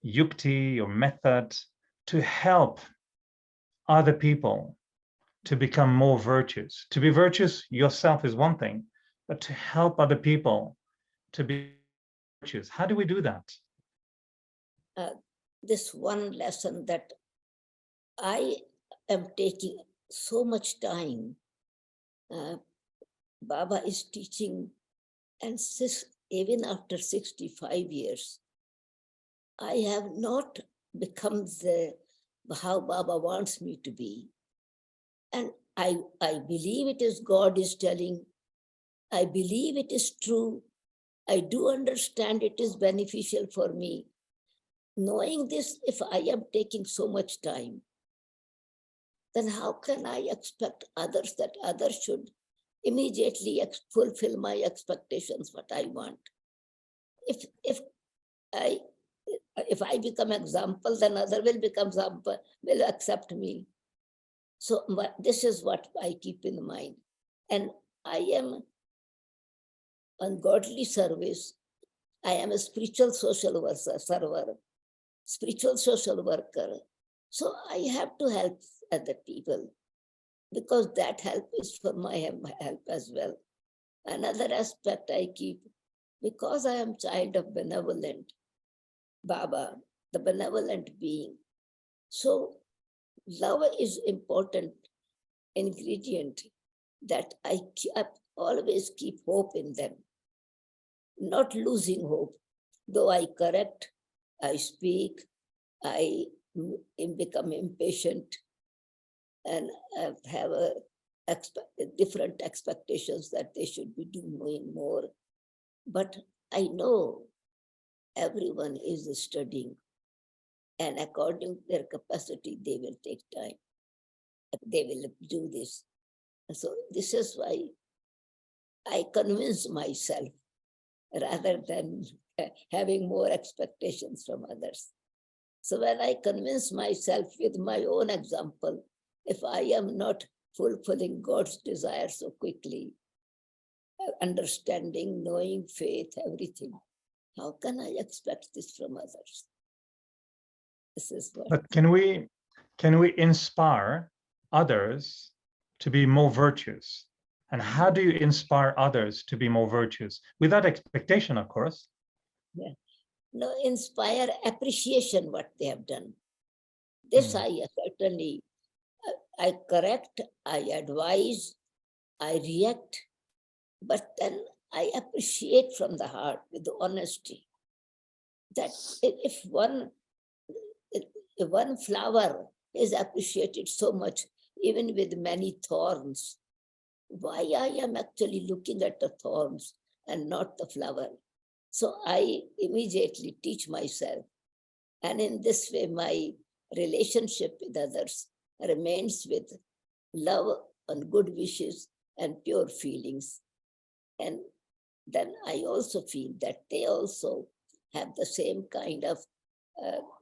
yukti, your method to help other people to become more virtuous? To be virtuous yourself is one thing, but to help other people to be virtuous, how do we do that? This one lesson that I am taking so much time. Baba is teaching, and even after 65 years, I have not become how Baba wants me to be. And I believe it is God is telling. I believe it is true. I do understand it is beneficial for me. Knowing this, if I am taking so much time, then how can I expect others that others should immediately fulfill my expectations, what I want? If I become example, then other will become example, will accept me. So this is what I keep in mind. And I am on godly service. I am a spiritual social worker. So I have to help other people, because that help is for my help as well. Another aspect I keep, because I am child of benevolent Baba, the benevolent being. So love is important ingredient that I always keep hope in them, not losing hope. Though I correct, I speak, I become impatient, and have different expectations that they should be doing more. But I know everyone is studying, and according to their capacity, they will take time. They will do this. So this is why I convince myself rather than having more expectations from others. So when I convince myself with my own example, if I am not fulfilling God's desire so quickly, understanding, knowing, faith, everything, how can I expect this from others? This is what. But can we inspire others to be more virtuous? And how do you inspire others to be more virtuous? Without expectation, of course. Yeah. No, inspire appreciation what they have done. This I certainly, I correct, I advise, I react, but then I appreciate from the heart with honesty. That if one flower is appreciated so much, even with many thorns, why I am actually looking at the thorns and not the flower? So I immediately teach myself. And in this way, my relationship with others remains with love and good wishes and pure feelings. And then I also feel that they also have the same kind of,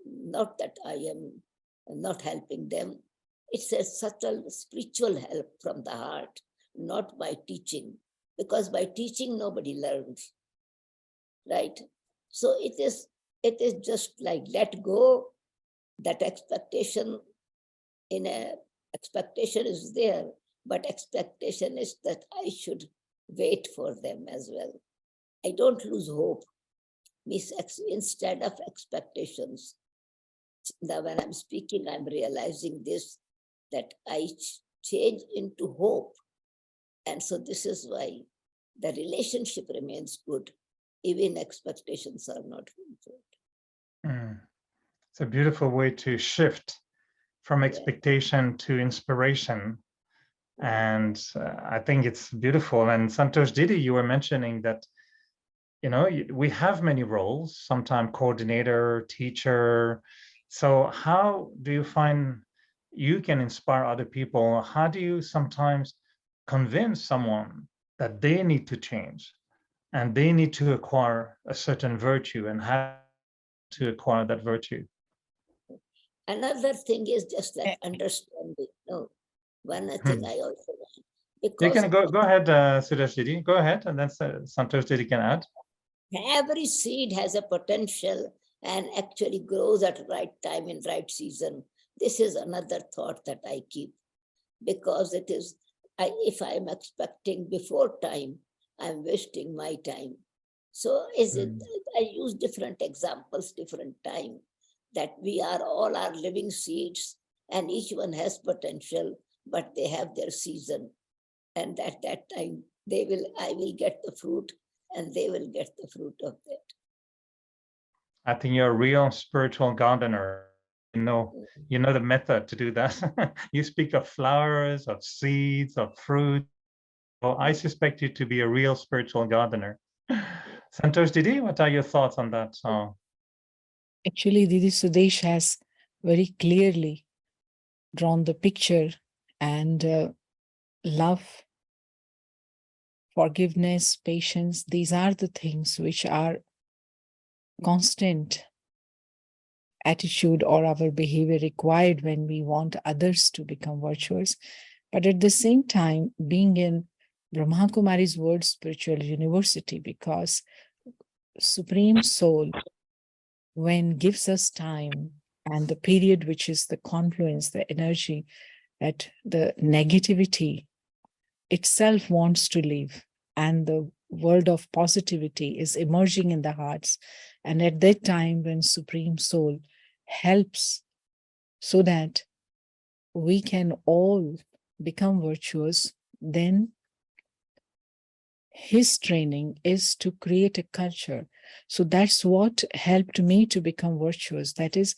not that I am not helping them. It's a subtle spiritual help from the heart, not by teaching, because by teaching nobody learns, right? So it is just like let go. That expectation expectation is there, but expectation is that I should wait for them as well. I don't lose hope. Instead of expectations, now when I'm speaking, I'm realizing this, that I change into hope. And so this is why the relationship remains good, even expectations are not fulfilled. It's a beautiful way to shift from expectation to inspiration. And I think it's beautiful. And Santosh Didi, you were mentioning that, you know, we have many roles, sometimes coordinator, teacher. So how do you find you can inspire other people? How do you sometimes convince someone that they need to change and they need to acquire a certain virtue, and how to acquire that virtue? Another thing is just that understanding. No, one thing I also want. You can go ahead, Suresh Didi. Go ahead, and then Santosh Didi can add. Every seed has a potential and actually grows at right time in right season. This is another thought that I keep, because it is, if I'm expecting before time, I'm wasting my time. So is it, I use different examples, different time, that we are all are living seeds and each one has potential, but they have their season. And at that time, I will get the fruit and they will get the fruit of that. I think you're a real spiritual gardener. You know the method to do that. You speak of flowers, of seeds, of fruit. Well, I suspect you to be a real spiritual gardener. Santosh Didi, what are your thoughts on that song? Actually, Didi Sudesh has very clearly drawn the picture, and love, forgiveness, patience, these are the things which are constant attitude or our behavior required when we want others to become virtuous. But at the same time, being in Brahma Kumari's World Spiritual University, because Supreme Soul, when gives us time and the period which is the confluence, the energy, that the negativity itself wants to leave and the world of positivity is emerging in the hearts. And at that time, when Supreme Soul helps so that we can all become virtuous, then his training is to create a culture. So that's what helped me to become virtuous. That is,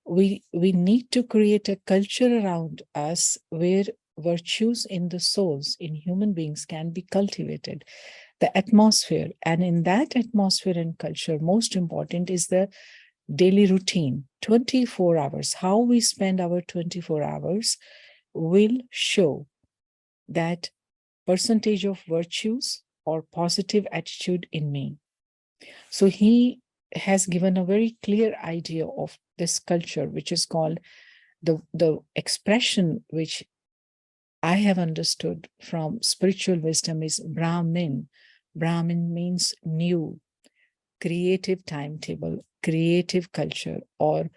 we need to create a culture around us where virtues in the souls, in human beings, can be cultivated. The atmosphere, and in that atmosphere and culture, most important is the daily routine, 24 hours. How we spend our 24 hours will show that percentage of virtues or positive attitude in me. So he has given a very clear idea of this culture, which is called the expression which I have understood from spiritual wisdom is Brahmin. Brahmin means new, creative timetable, creative culture, or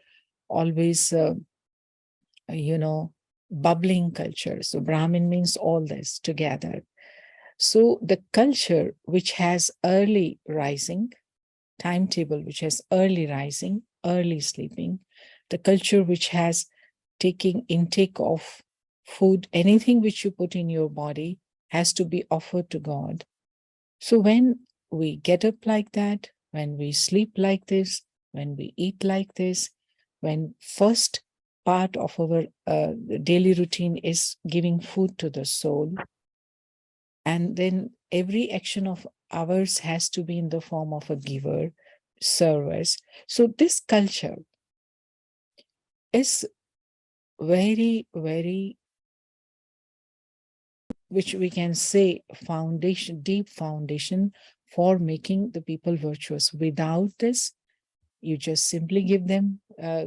always, bubbling culture. So Brahmin means all this together. So the culture which has early rising, timetable which has early rising, early sleeping, the culture which has taking intake of food, anything which you put in your body has to be offered to God. So when we get up like that, when we sleep like this, when we eat like this, when first part of our daily routine is giving food to the soul, and then every action of ours has to be in the form of a giver, service. So this culture is very, very, which we can say foundation, deep foundation for making the people virtuous. Without this, you just simply give them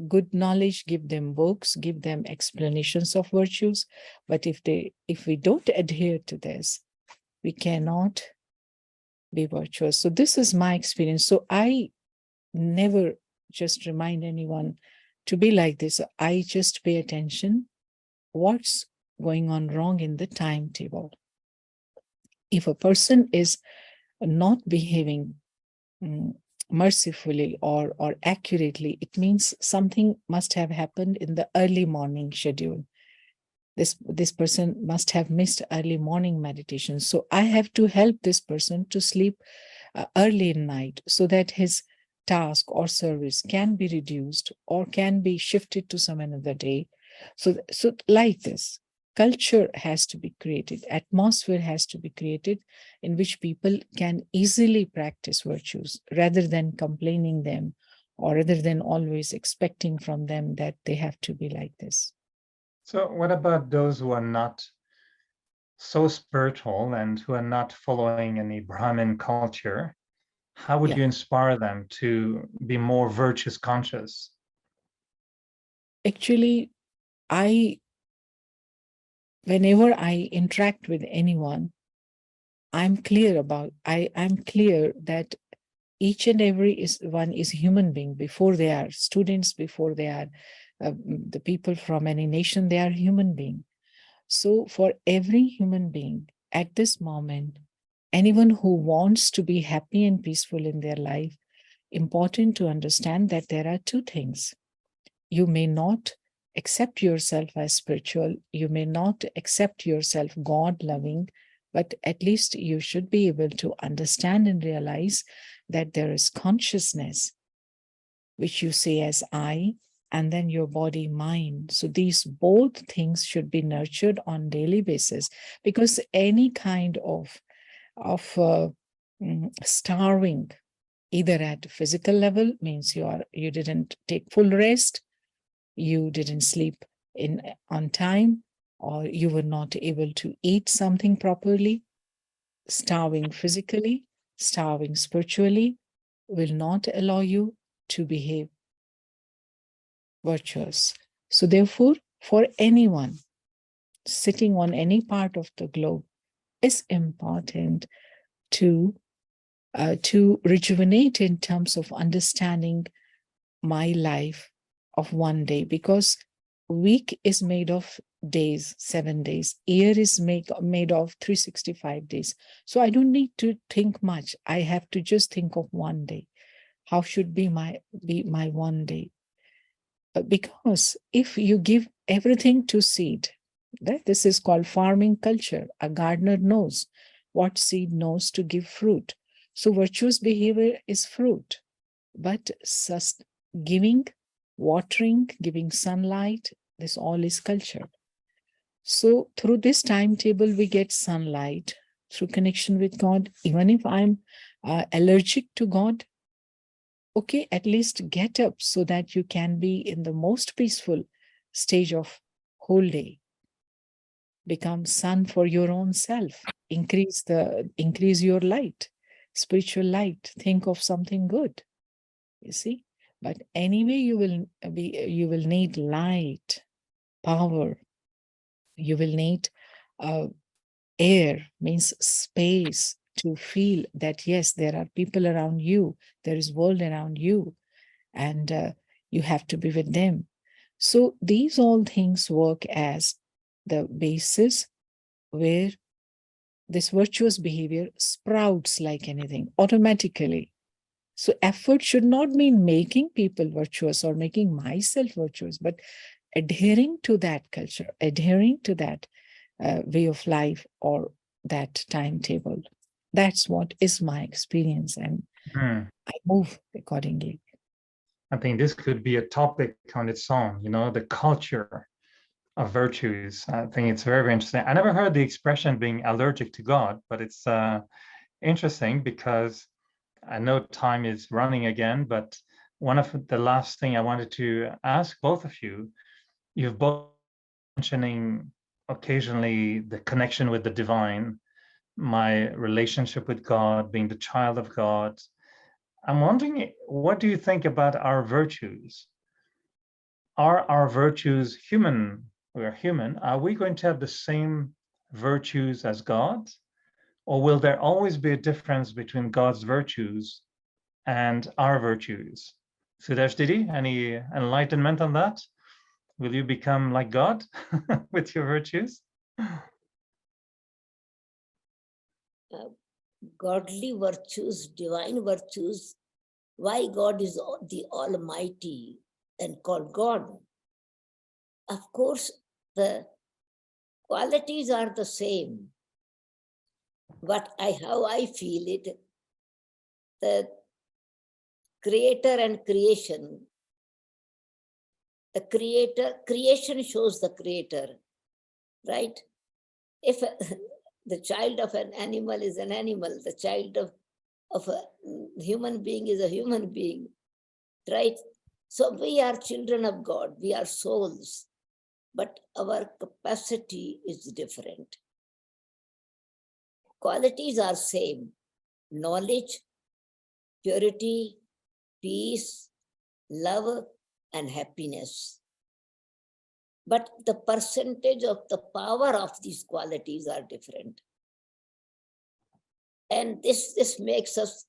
good knowledge, give them books, give them explanations of virtues. But if we don't adhere to this, we cannot be virtuous. So this is my experience. So I never just remind anyone to be like this. I just pay attention what's going on wrong in the timetable. If a person is not behaving mercifully or accurately, it means something must have happened in the early morning schedule. This person must have missed early morning meditation. So I have to help this person to sleep early in night so that his task or service can be reduced or can be shifted to some another day. So like this, culture has to be created, atmosphere has to be created in which people can easily practice virtues rather than complaining them or rather than always expecting from them that they have to be like this. So what about those who are not so spiritual and who are not following any Brahmin culture? How would you inspire them to be more virtuous conscious? Actually, whenever I interact with anyone, I'm clear that each and every one is human being. Before they are students, before they are the people from any nation, they are human being. So for every human being at this moment, anyone who wants to be happy and peaceful in their life, important to understand that there are two things. You may not accept yourself as spiritual, you may not accept yourself God-loving, but at least you should be able to understand and realize that there is consciousness, which you say as I, and then your body, mind. So these both things should be nurtured on daily basis, because any kind of starving, either at physical level, means you didn't take full rest, you didn't sleep on time, or you were not able to eat something properly. Starving physically, starving spiritually will not allow you to behave virtuous. So therefore, for anyone sitting on any part of the globe, it's important to rejuvenate in terms of understanding my life of one day, because week is made of days, 7 days, year is made of 365 days. So I don't need to think much. I have to just think of one day. How should be my one day? Because if you give everything to seed, this is called farming culture. A gardener knows what seed knows to give fruit. So virtuous behavior is fruit, but giving, watering, giving sunlight, this all is culture. So through this timetable, we get sunlight through connection with God. Even if I'm allergic to God, okay, at least get up so that you can be in the most peaceful stage of whole day. Become sun for your own self. Increase your light, spiritual light. Think of something good. You see, but anyway, you will need light, power. You will need air, means space, to feel that yes, there are people around you, there is world around you, and you have to be with them. So these all things work as the basis where this virtuous behavior sprouts like anything automatically. So effort should not mean making people virtuous or making myself virtuous, but adhering to that culture, adhering to that way of life or that timetable. That's what is my experience, and I move accordingly. I think this could be a topic on its own, the culture of virtues. I think it's very, very interesting. I never heard the expression being allergic to God, but it's interesting because I know time is running again, but one of the last thing I wanted to ask both of you, you've both mentioning occasionally the connection with the divine, my relationship with God, being the child of God. I'm wondering, what do you think about our virtues? Are our virtues human? We are human. Are we going to have the same virtues as God? Or will there always be a difference between God's virtues and our virtues? Sudesh Didi, any enlightenment on that? Will you become like God with your virtues? Godly virtues, divine virtues, why God is the Almighty and called God. Of course, the qualities are the same, but how I feel it, the creator and creation, creation shows the creator, right? If the child of an animal is an animal, the child of a human being is a human being, right? So we are children of God, we are souls, but our capacity is different. Qualities are same: knowledge, purity, peace, love, and happiness. But the percentage of the power of these qualities are different. And this makes us,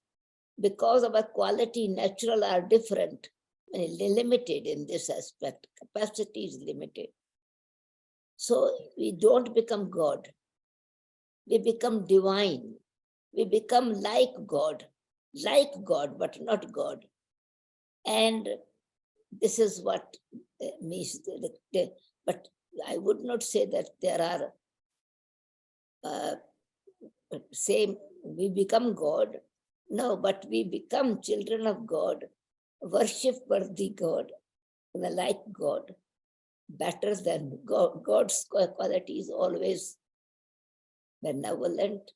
because our quality natural are different, limited in this aspect. Capacity is limited. So we don't become God. We become divine. We become like God, but not God. And this is what means. But I would not say that there are same, we become God. No, but we become children of God, worship worthy God, like God, better than God. God's quality is always benevolent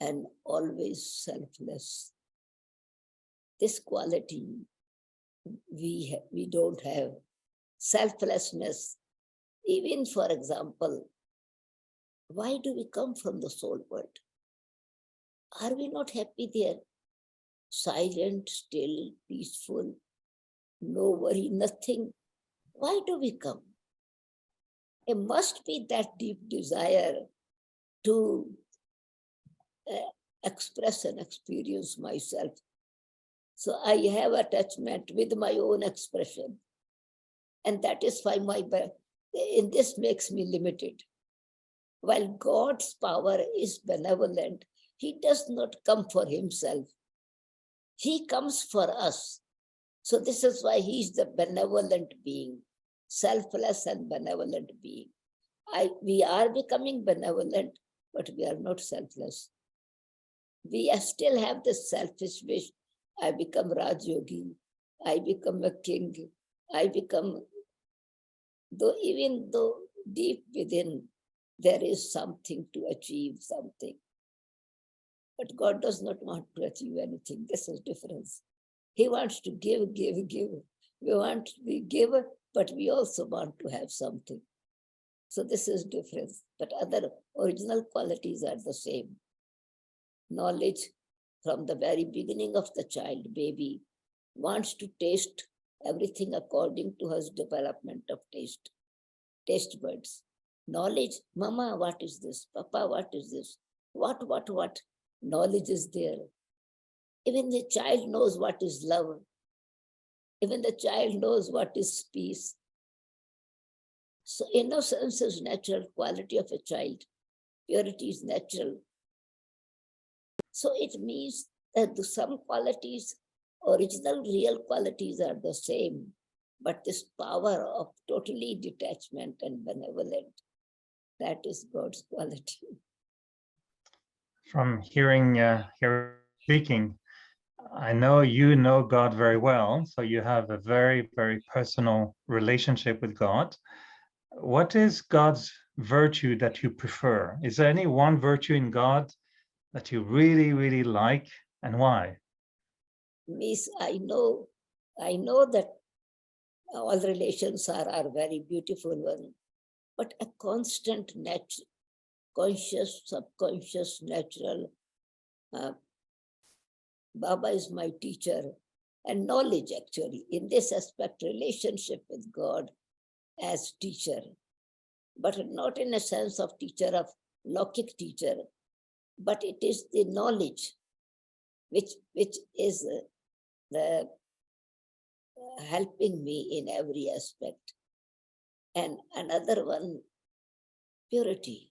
and always selfless. This quality we don't have. Selflessness. Even, for example, why do we come from the soul world? Are we not happy there? Silent, still, peaceful, no worry, nothing. Why do we come? It must be that deep desire to express and experience myself. So I have attachment with my own expression. And that is why in this makes me limited. While God's power is benevolent, he does not come for himself. He comes for us. So this is why he is the benevolent being, selfless and benevolent being. We are becoming benevolent, but we are not selfless. We still have this selfish wish. I become Raj Yogi. I become a king. I become, even though deep within there is something to achieve, something. But God does not want to achieve anything. This is difference. He wants to give, give, give. We give, but we also want to have something. So this is difference. But other original qualities are the same. Knowledge from the very beginning of the child, baby, wants to taste everything according to his development of taste buds. Knowledge, Mama, what is this? Papa, what is this? What? Knowledge is there. Even the child knows what is love. Even the child knows what is peace. So innocence is natural quality of a child. Purity is natural. So it means that some qualities, original real qualities are the same, but this power of totally detachment and benevolent, that is God's quality. From hearing speaking, I know you know God very well, so you have a very, very personal relationship with God. What is God's virtue that you prefer? Is there any one virtue in God that you really, really like, and why? Miss, I know that all relations are very beautiful one, but a constant, conscious, subconscious, natural. Baba is my teacher, and knowledge actually, in this aspect, relationship with God as teacher, but not in a sense of teacher, of Lokik teacher, but it is the knowledge which is the helping me in every aspect. And another one, purity,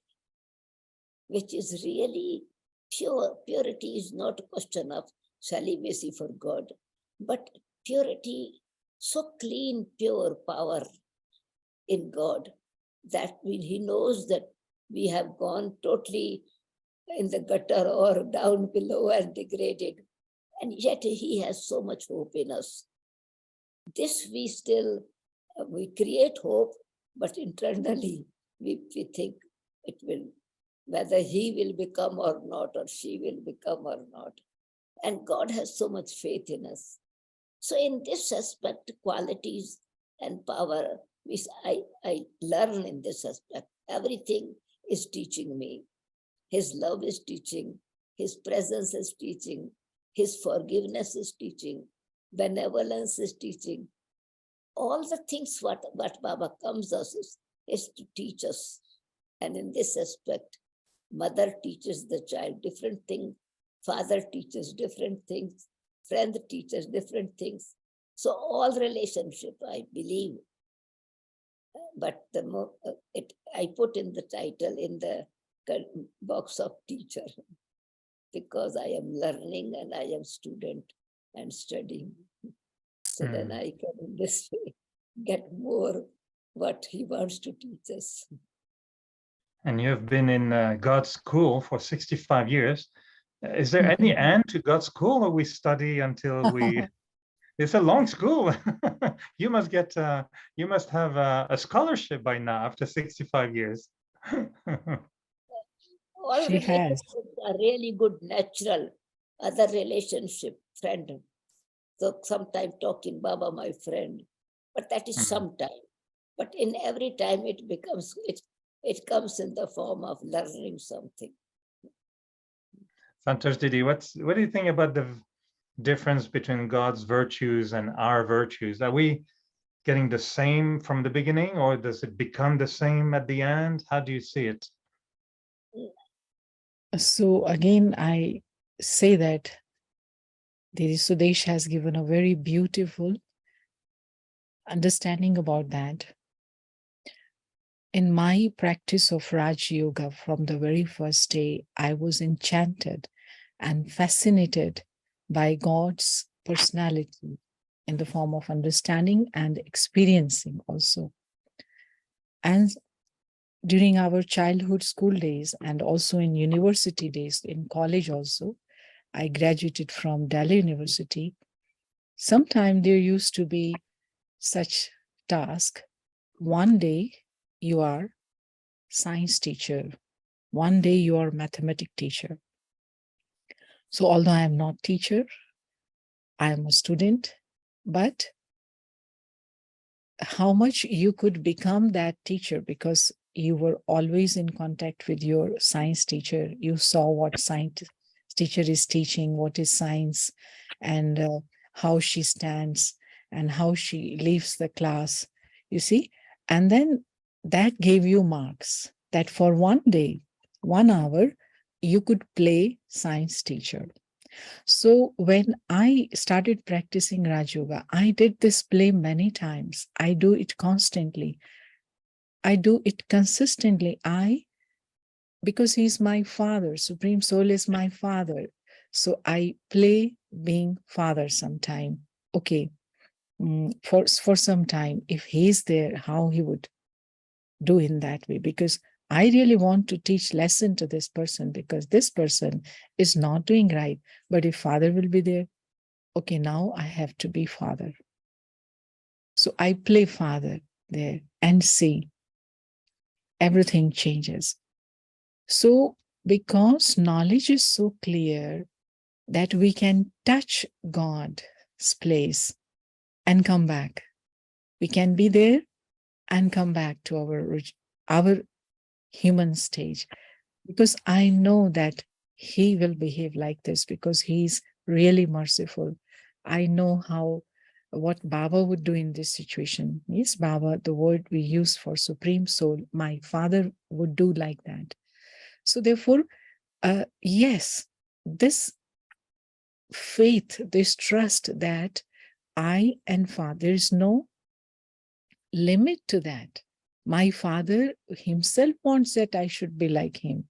which is really pure. Purity is not a question of celibacy for God, but purity, so clean, pure power in God that he knows that we have gone totally in the gutter or down below and degraded. And yet he has so much hope in us. This we still, we create hope, but internally we think it will, whether he will become or not, or she will become or not. And God has so much faith in us. So in this aspect, qualities and power, which I learn in this aspect, everything is teaching me. His love is teaching, his presence is teaching, his forgiveness is teaching, benevolence is teaching. All the things what Baba comes us is to teach us. And in this aspect, mother teaches the child different things, father teaches different things, friend teaches different things. So all relationship, I believe, but I put in the title in the box of teacher, because I am learning and I am student and studying. So then I can in this way get more what he wants to teach us. And you have been in God's school for 65 years. Is there any end to God's school, or we study until we... It's a long school. You must get, you must have a scholarship by now after 65 years. All She has. relationships are really good, natural. Other relationship, friend. So sometimes talking, Baba, my friend, but that is sometime. But in every time it becomes, it comes in the form of learning something. Santosh Didi, what do you think about the difference between God's virtues and our virtues? Are we getting the same from the beginning, or does it become the same at the end? How do you see it? So again, I say that Didi Sudesh has given a very beautiful understanding about that. In my practice of Raj Yoga from the very first day, I was enchanted and fascinated by God's personality in the form of understanding and experiencing also. And during our childhood school days and also in university days, in college also, I graduated from Delhi University. Sometime there used to be such task. One day you are science teacher. One day you are mathematics teacher. So although I am not teacher, I am a student, but how much you could become that teacher, because you were always in contact with your science teacher. You saw what science teacher is teaching, what is science, and how she stands and how she leaves the class, you see. And then that gave you marks that for one day, 1 hour, you could play science teacher. So when I started practicing Raj Yoga, I did this play many times. I do it constantly. I do it consistently. Because he's my father, Supreme Soul is my father. So I play being father sometime. Okay, for some time, if he's there, how he would do in that way, because I really want to teach lesson to this person, because this person is not doing right. But if father will be there, okay, now I have to be father. So I play father there and see everything changes. So because knowledge is so clear that we can touch God's place and come back. We can be there and come back to our human stage, because I know that he will behave like this because he's really merciful. I know what Baba would do in this situation. Yes, Baba, the word we use for Supreme Soul, my father would do like that. So therefore, yes, this faith, this trust that I and Father, there is no limit to that. My father himself wants that I should be like him.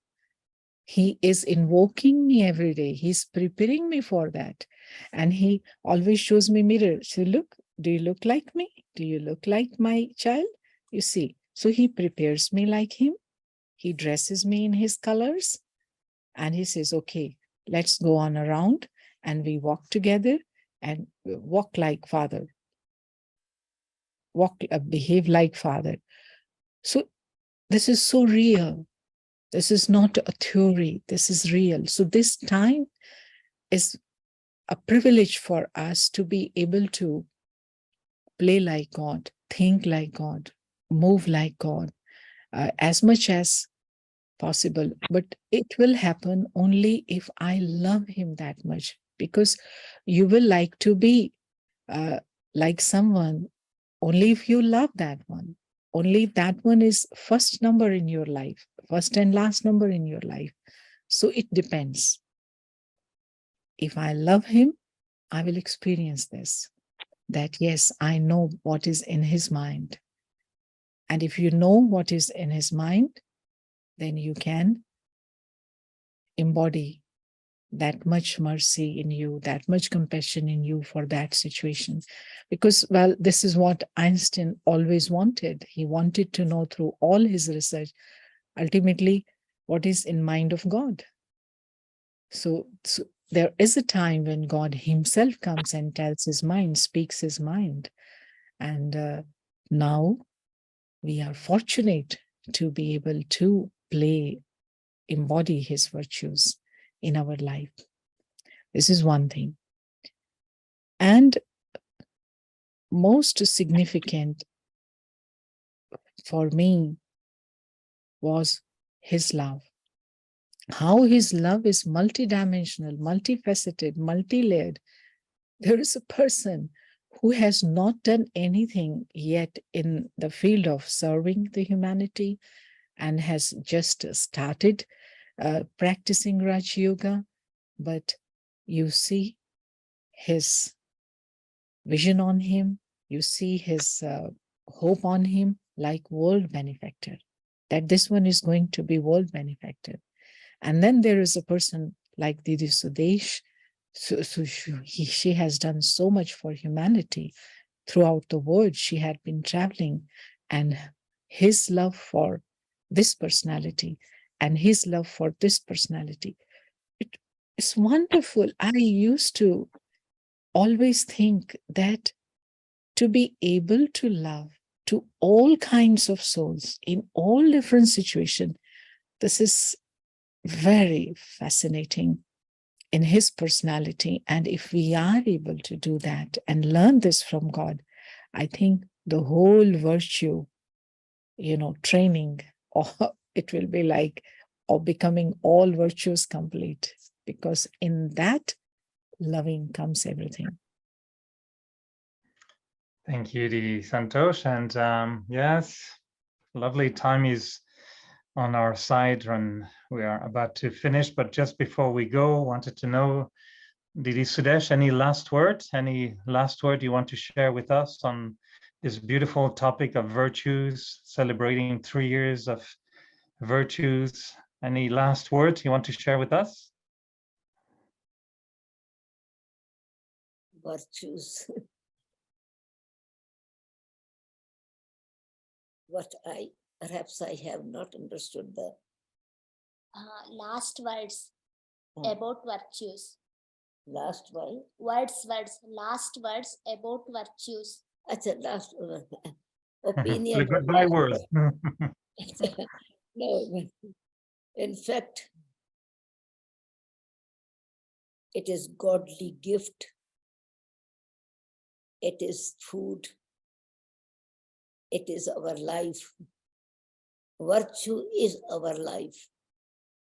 He is invoking me every day. He's preparing me for that. And he always shows me mirror. So look, do you look like me? Do you look like my child? You see, so he prepares me like him. He dresses me in his colors. And he says, okay, let's go on around and we walk together and walk like father. Behave like father. So this is so real. This is not a theory. This is real. So this time is a privilege for us to be able to play like God, think like God, move like God, as much as possible. But it will happen only if I love him that much, because you will like to be like someone only if you love that one. only that one is first number in your life, first and last number in your life. So it depends. If I love him, I will experience this, that yes, I know what is in his mind. And if you know what is in his mind, then you can embody that much mercy in you, that much compassion in you for that situation. Because, well, this is what Einstein always wanted. He wanted to know through all his research, ultimately, what is in mind of God. So there is a time when God himself comes and tells his mind, speaks his mind. And now we are fortunate to be able to embody his virtues in our life. This is one thing. And most significant for me was his love. How his love is multidimensional, multifaceted, multi-layered. There is a person who has not done anything yet in the field of serving the humanity and has just started practicing Raj Yoga, but you see his vision on him, you see his hope on him, like world benefactor, that this one is going to be world benefactor. And then there is a person like Didi Sudesh. She has done so much for humanity throughout the world. She had been traveling, and his love for this personality and his love for this personality, it's wonderful. I used to always think that to be able to love to all kinds of souls in all different situations, this is very fascinating in his personality. And if we are able to do that and learn this from God, I think the whole virtue, training, or it will be like, or becoming all virtues complete, because in that loving comes everything. Thank you, Didi Santosh. And yes, lovely time is on our side and we are about to finish. But just before we go, wanted to know, Didi Sudesh, any last word you want to share with us on this beautiful topic of virtues, celebrating 3 years of virtues? Any last words you want to share with us? Virtues. Perhaps I have not understood the last words about virtues. Last word? Last words about virtues. Last opinion. Goodbye words. No, in fact, it is godly gift. It is food. It is our life. Virtue is our life.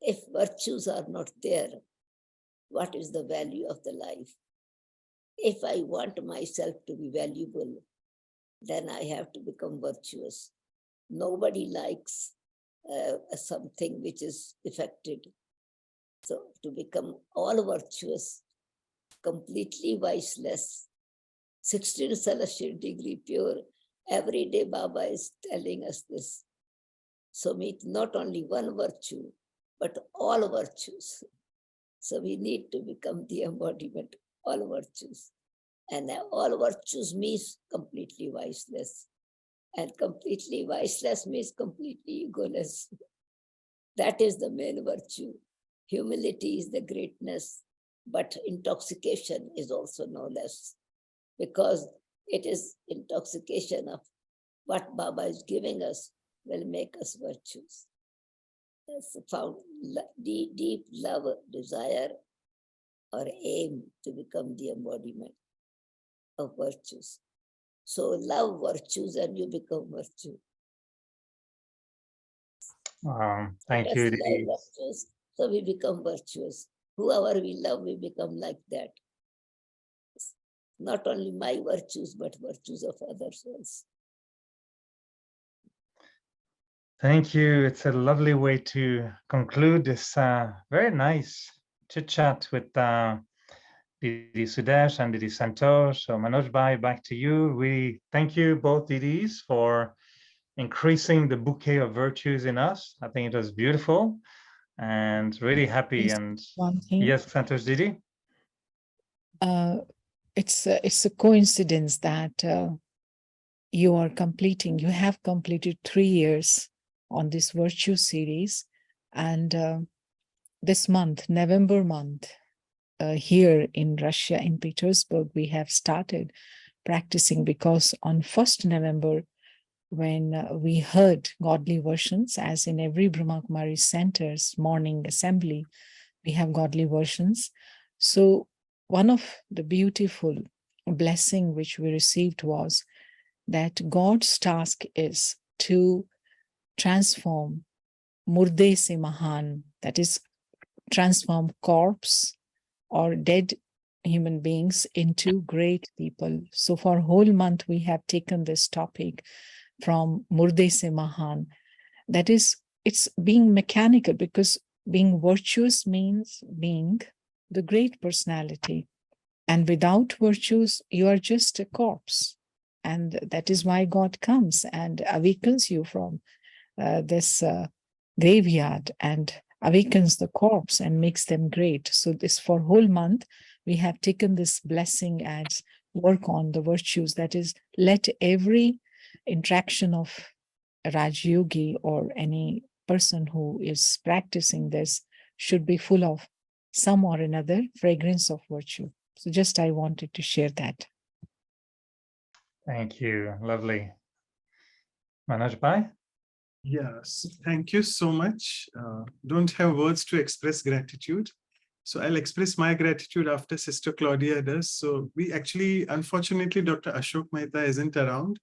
If virtues are not there, what is the value of the life? If I want myself to be valuable, then I have to become virtuous. Nobody likes something which is defected. So to become all virtuous, completely viceless, 16th celestial degree pure, every day Baba is telling us this. So meet not only one virtue, but all virtues. So we need to become the embodiment, all virtues. And all virtues means completely viceless. And completely viceless means completely egoless. That is the main virtue. Humility is the greatness, but intoxication is also no less, because it is intoxication of what Baba is giving us will make us virtues. That's found deep love, desire, or aim to become the embodiment of virtues. So love virtues and you become virtue. Thank you. Virtues, so we become virtuous. Whoever we love, we become like that. Not only my virtues, but virtues of others also. Thank you. It's a lovely way to conclude this very nice chit chat with Didi Sudesh and Didi Santosh. So Manoj Bhai, back to you. We thank you both Didis for increasing the bouquet of virtues in us. I think it was beautiful and really happy. And one thing. yes, Santosh Didi. It's a coincidence that you have completed 3 years on this virtue series, and this month, November month, here in Russia, in Petersburg, we have started practicing, because on 1st November, when we heard godly versions, as in every Brahma Kumari center's morning assembly, we have godly versions. So one of the beautiful blessing which we received was that God's task is to transform Murde se Mahan, that is, transform corpse or dead human beings into great people. So for a whole month, we have taken this topic from Murde se Mahan. That is, it's being mechanical, because being virtuous means being the great personality. And without virtues, you are just a corpse. And that is why God comes and awakens you from this graveyard and awakens the corpse and makes them great. So this, for whole month, we have taken this blessing as work on the virtues. That is, let every interaction of a Raj Yogi or any person who is practicing this should be full of some or another fragrance of virtue. So just I wanted to share that. Thank you. Lovely. Manoj Bhai? Yes, thank you so much. Don't have words to express gratitude. So I'll express my gratitude after Sister Claudia does. So we actually, unfortunately, Dr. Ashok Mehta isn't around,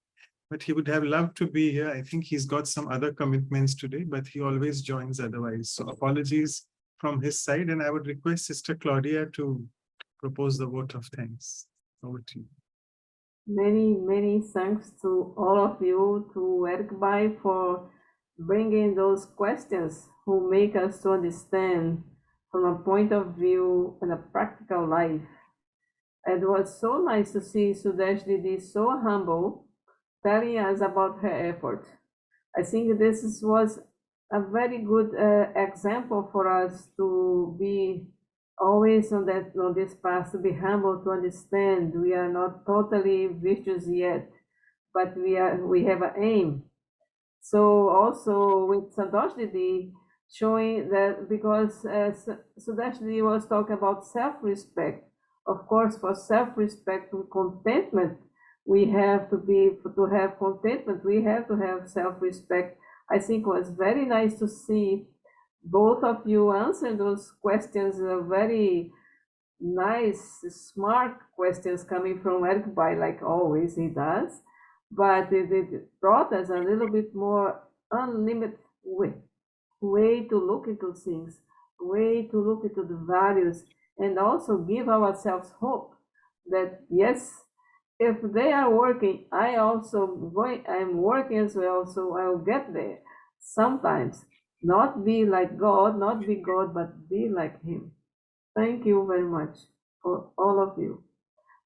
but he would have loved to be here. I think he's got some other commitments today, but he always joins otherwise. So apologies from his side. And I would request Sister Claudia to propose the vote of thanks. Over to you. Many thanks to all of you, to Eric Bai for bringing those questions who make us to understand from a point of view and a practical life. It was so nice to see Sudesh Didi so humble, telling us about her effort. I think this was a very good example for us to be always on this path, to be humble, to understand we are not totally virtuous yet, but we have an aim. So also with Santosh Didi showing that, because Sudesh Didi was talking about self-respect. Of course, for self-respect and contentment, we have to have contentment, we have to have self-respect. I think it was very nice to see both of you answer those questions, very nice, smart questions coming from Eric Bai, like always he does. But it brought us a little bit more unlimited way to look into things, way to look into the values, and also give ourselves hope that yes, if they are working, I'm working as well, so I'll get there. Sometimes not be like God, not be God, but be like Him. Thank you very much for all of you.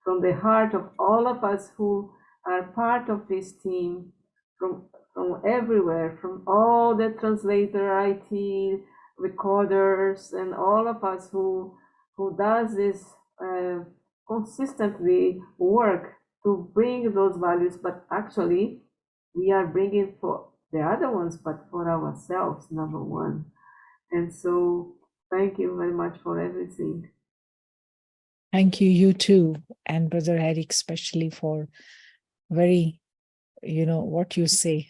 From the heart of all of us who are part of this team, from everywhere, from all the translator, IT, recorders, and all of us who does this consistently work to bring those values, but actually we are bringing for the other ones, but for ourselves, number one. And so thank you very much for everything. Thank you, you too, and Brother Eric, especially for very, what you say,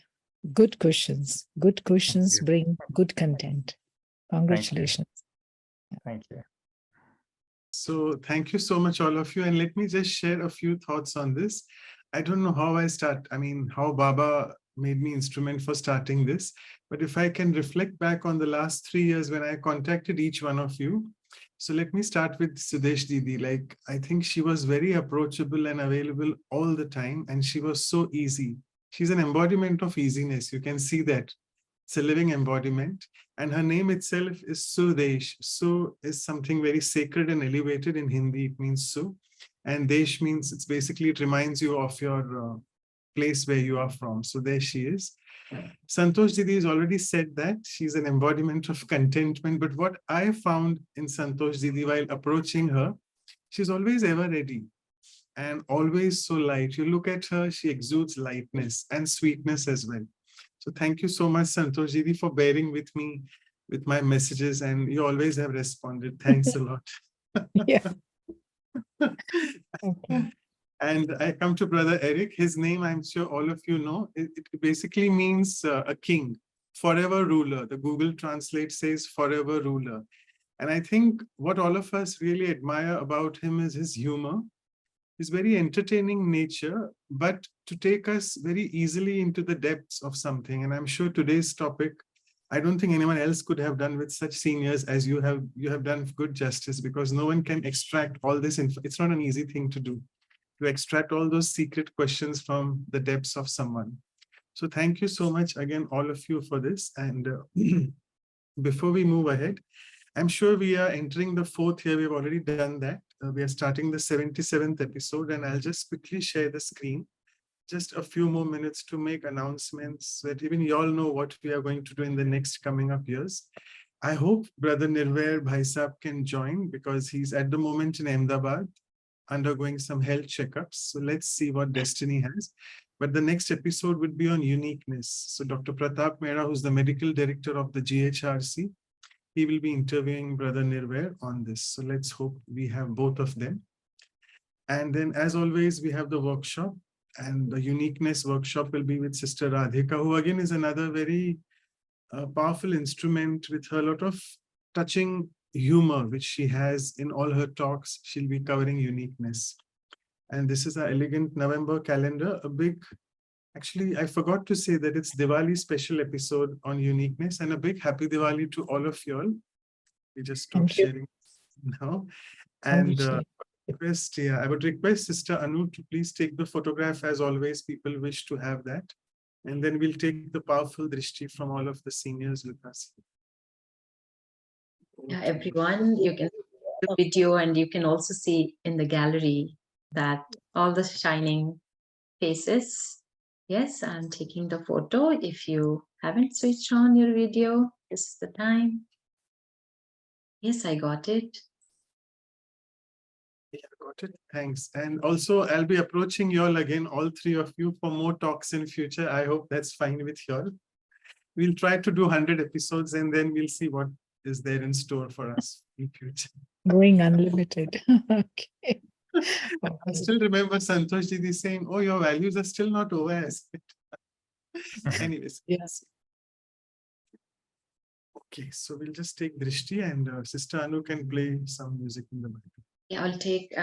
good questions. Good questions bring good content. Congratulations. Thank you. So thank you so much, all of you. And let me just share a few thoughts on this. I don't know how how Baba made me instrument for starting this. But if I can reflect back on the last 3 years when I contacted each one of you. So let me start with Sudesh Didi. I think she was very approachable and available all the time. And she was so easy. She's an embodiment of easiness. You can see that. It's a living embodiment. And her name itself is Sudesh. Su is something very sacred and elevated in Hindi. It means Su. And Desh means it reminds you of your place where you are from. So there she is. Santosh Didi has already said that she's an embodiment of contentment. But what I found in Santosh Didi while approaching her, she's always ever ready and always so light. You look at her, she exudes lightness and sweetness as well. So thank you so much, Santosh Didi, for bearing with me with my messages, and you always have responded. Thanks a lot. Yeah. Okay. And I come to Brother Eric. His name, I'm sure all of you know. It basically means a king, forever ruler. The Google Translate says forever ruler. And I think what all of us really admire about him is his humor, his very entertaining nature, but to take us very easily into the depths of something. And I'm sure today's topic, I don't think anyone else could have done with such seniors as you have. You have done good justice, because no one can extract all this. It's not an easy thing to do, to extract all those secret questions from the depths of someone. So thank you so much again, all of you, for this. And before we move ahead, I'm sure we are entering the 4th year. We've already done that. We are starting the 77th episode, and I'll just quickly share the screen. Just a few more minutes to make announcements so that even you all know what we are going to do in the next coming up years. I hope Brother Nirvair Bhai Sahab can join, because he's at the moment in Ahmedabad undergoing some health checkups. So let's see what destiny has. But the next episode would be on uniqueness. So Dr. Pratap Mehra, who's the medical director of the GHRC, he will be interviewing Brother Nirvair on this. So let's hope we have both of them. And then, as always, we have the workshop, and the uniqueness workshop will be with Sister Radhika, who again is another very powerful instrument with her lot of touching humor, which she has in all her talks. She'll be covering uniqueness. And this is our elegant November calendar, a big, actually, I forgot to say that it's Diwali special episode on uniqueness, and a big happy Diwali to all of you all. We just stopped sharing now. And I would request Sister Anu to please take the photograph, as always. People wish to have that. And then we'll take the powerful drishti from all of the seniors with us. Yeah, everyone, you can see the video, and you can also see in the gallery that all the shining faces. Yes, I'm taking the photo. If you haven't switched on your video, this is the time. Yes, I got it. Yeah, got it. Thanks. And also, I'll be approaching you all again, all 3 of you, for more talks in future. I hope that's fine with you all. We'll try to do 100 episodes, and then we'll see what is there in store for us in future. Going unlimited. Okay. I still remember Santosh Didi saying, "Oh, your values are still not over." Anyways. Yes. Okay, so we'll just take drishti, and Sister Anu can play some music in the background. Yeah, I'll take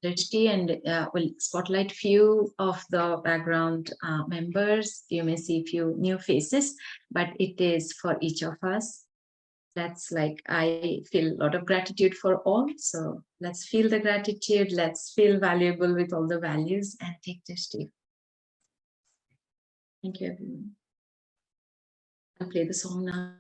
drishti, and we'll spotlight few of the background members. You may see few new faces, but it is for each of us. That's like, I feel a lot of gratitude for all. So let's feel the gratitude. Let's feel valuable with all the values, and take drishti. Thank you, everyone. I'll play the song now.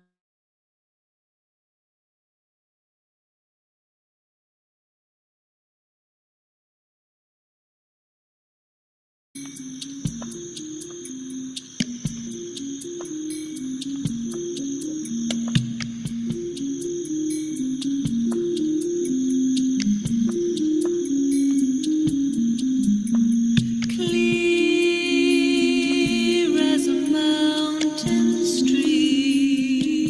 Clear as a mountain stream.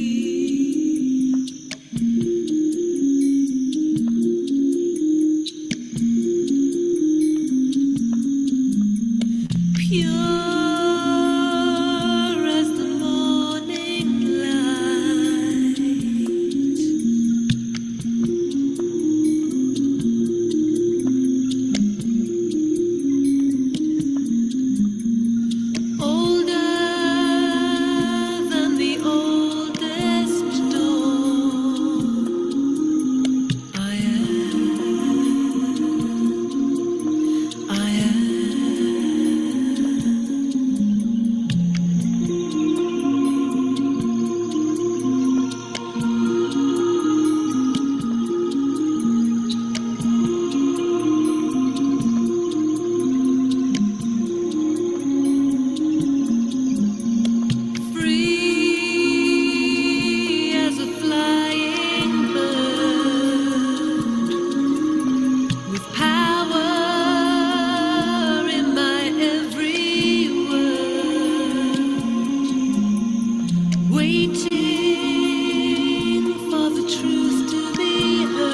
waiting for the truth to be heard.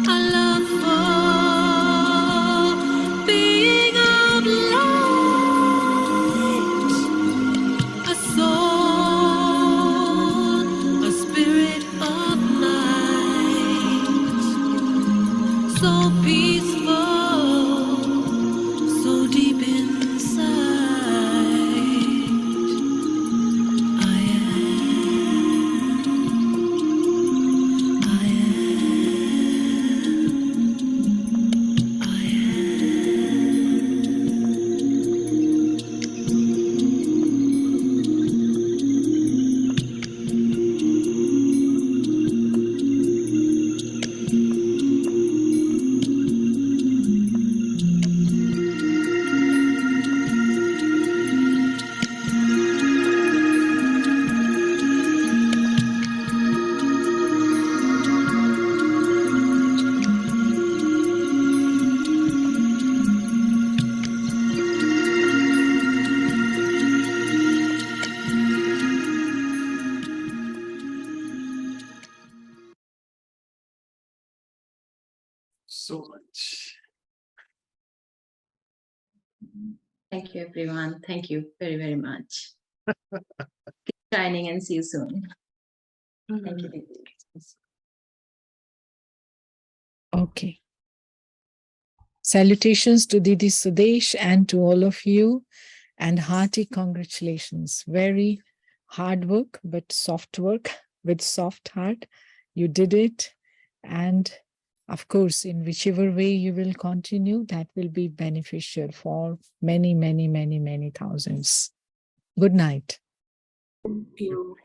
I love for being of light, a soul, a spirit of light, so peaceful, so deep inside. I So much. Thank you, everyone. Thank you very, very much. Keep shining and see you soon. Thank you, Didi. Okay. Salutations to Didi Sudesh and to all of you, and hearty congratulations. Very hard work, but soft work with soft heart. You did it. And of course, in whichever way you will continue, that will be beneficial for many, many, many, many thousands. Good night. Thank you.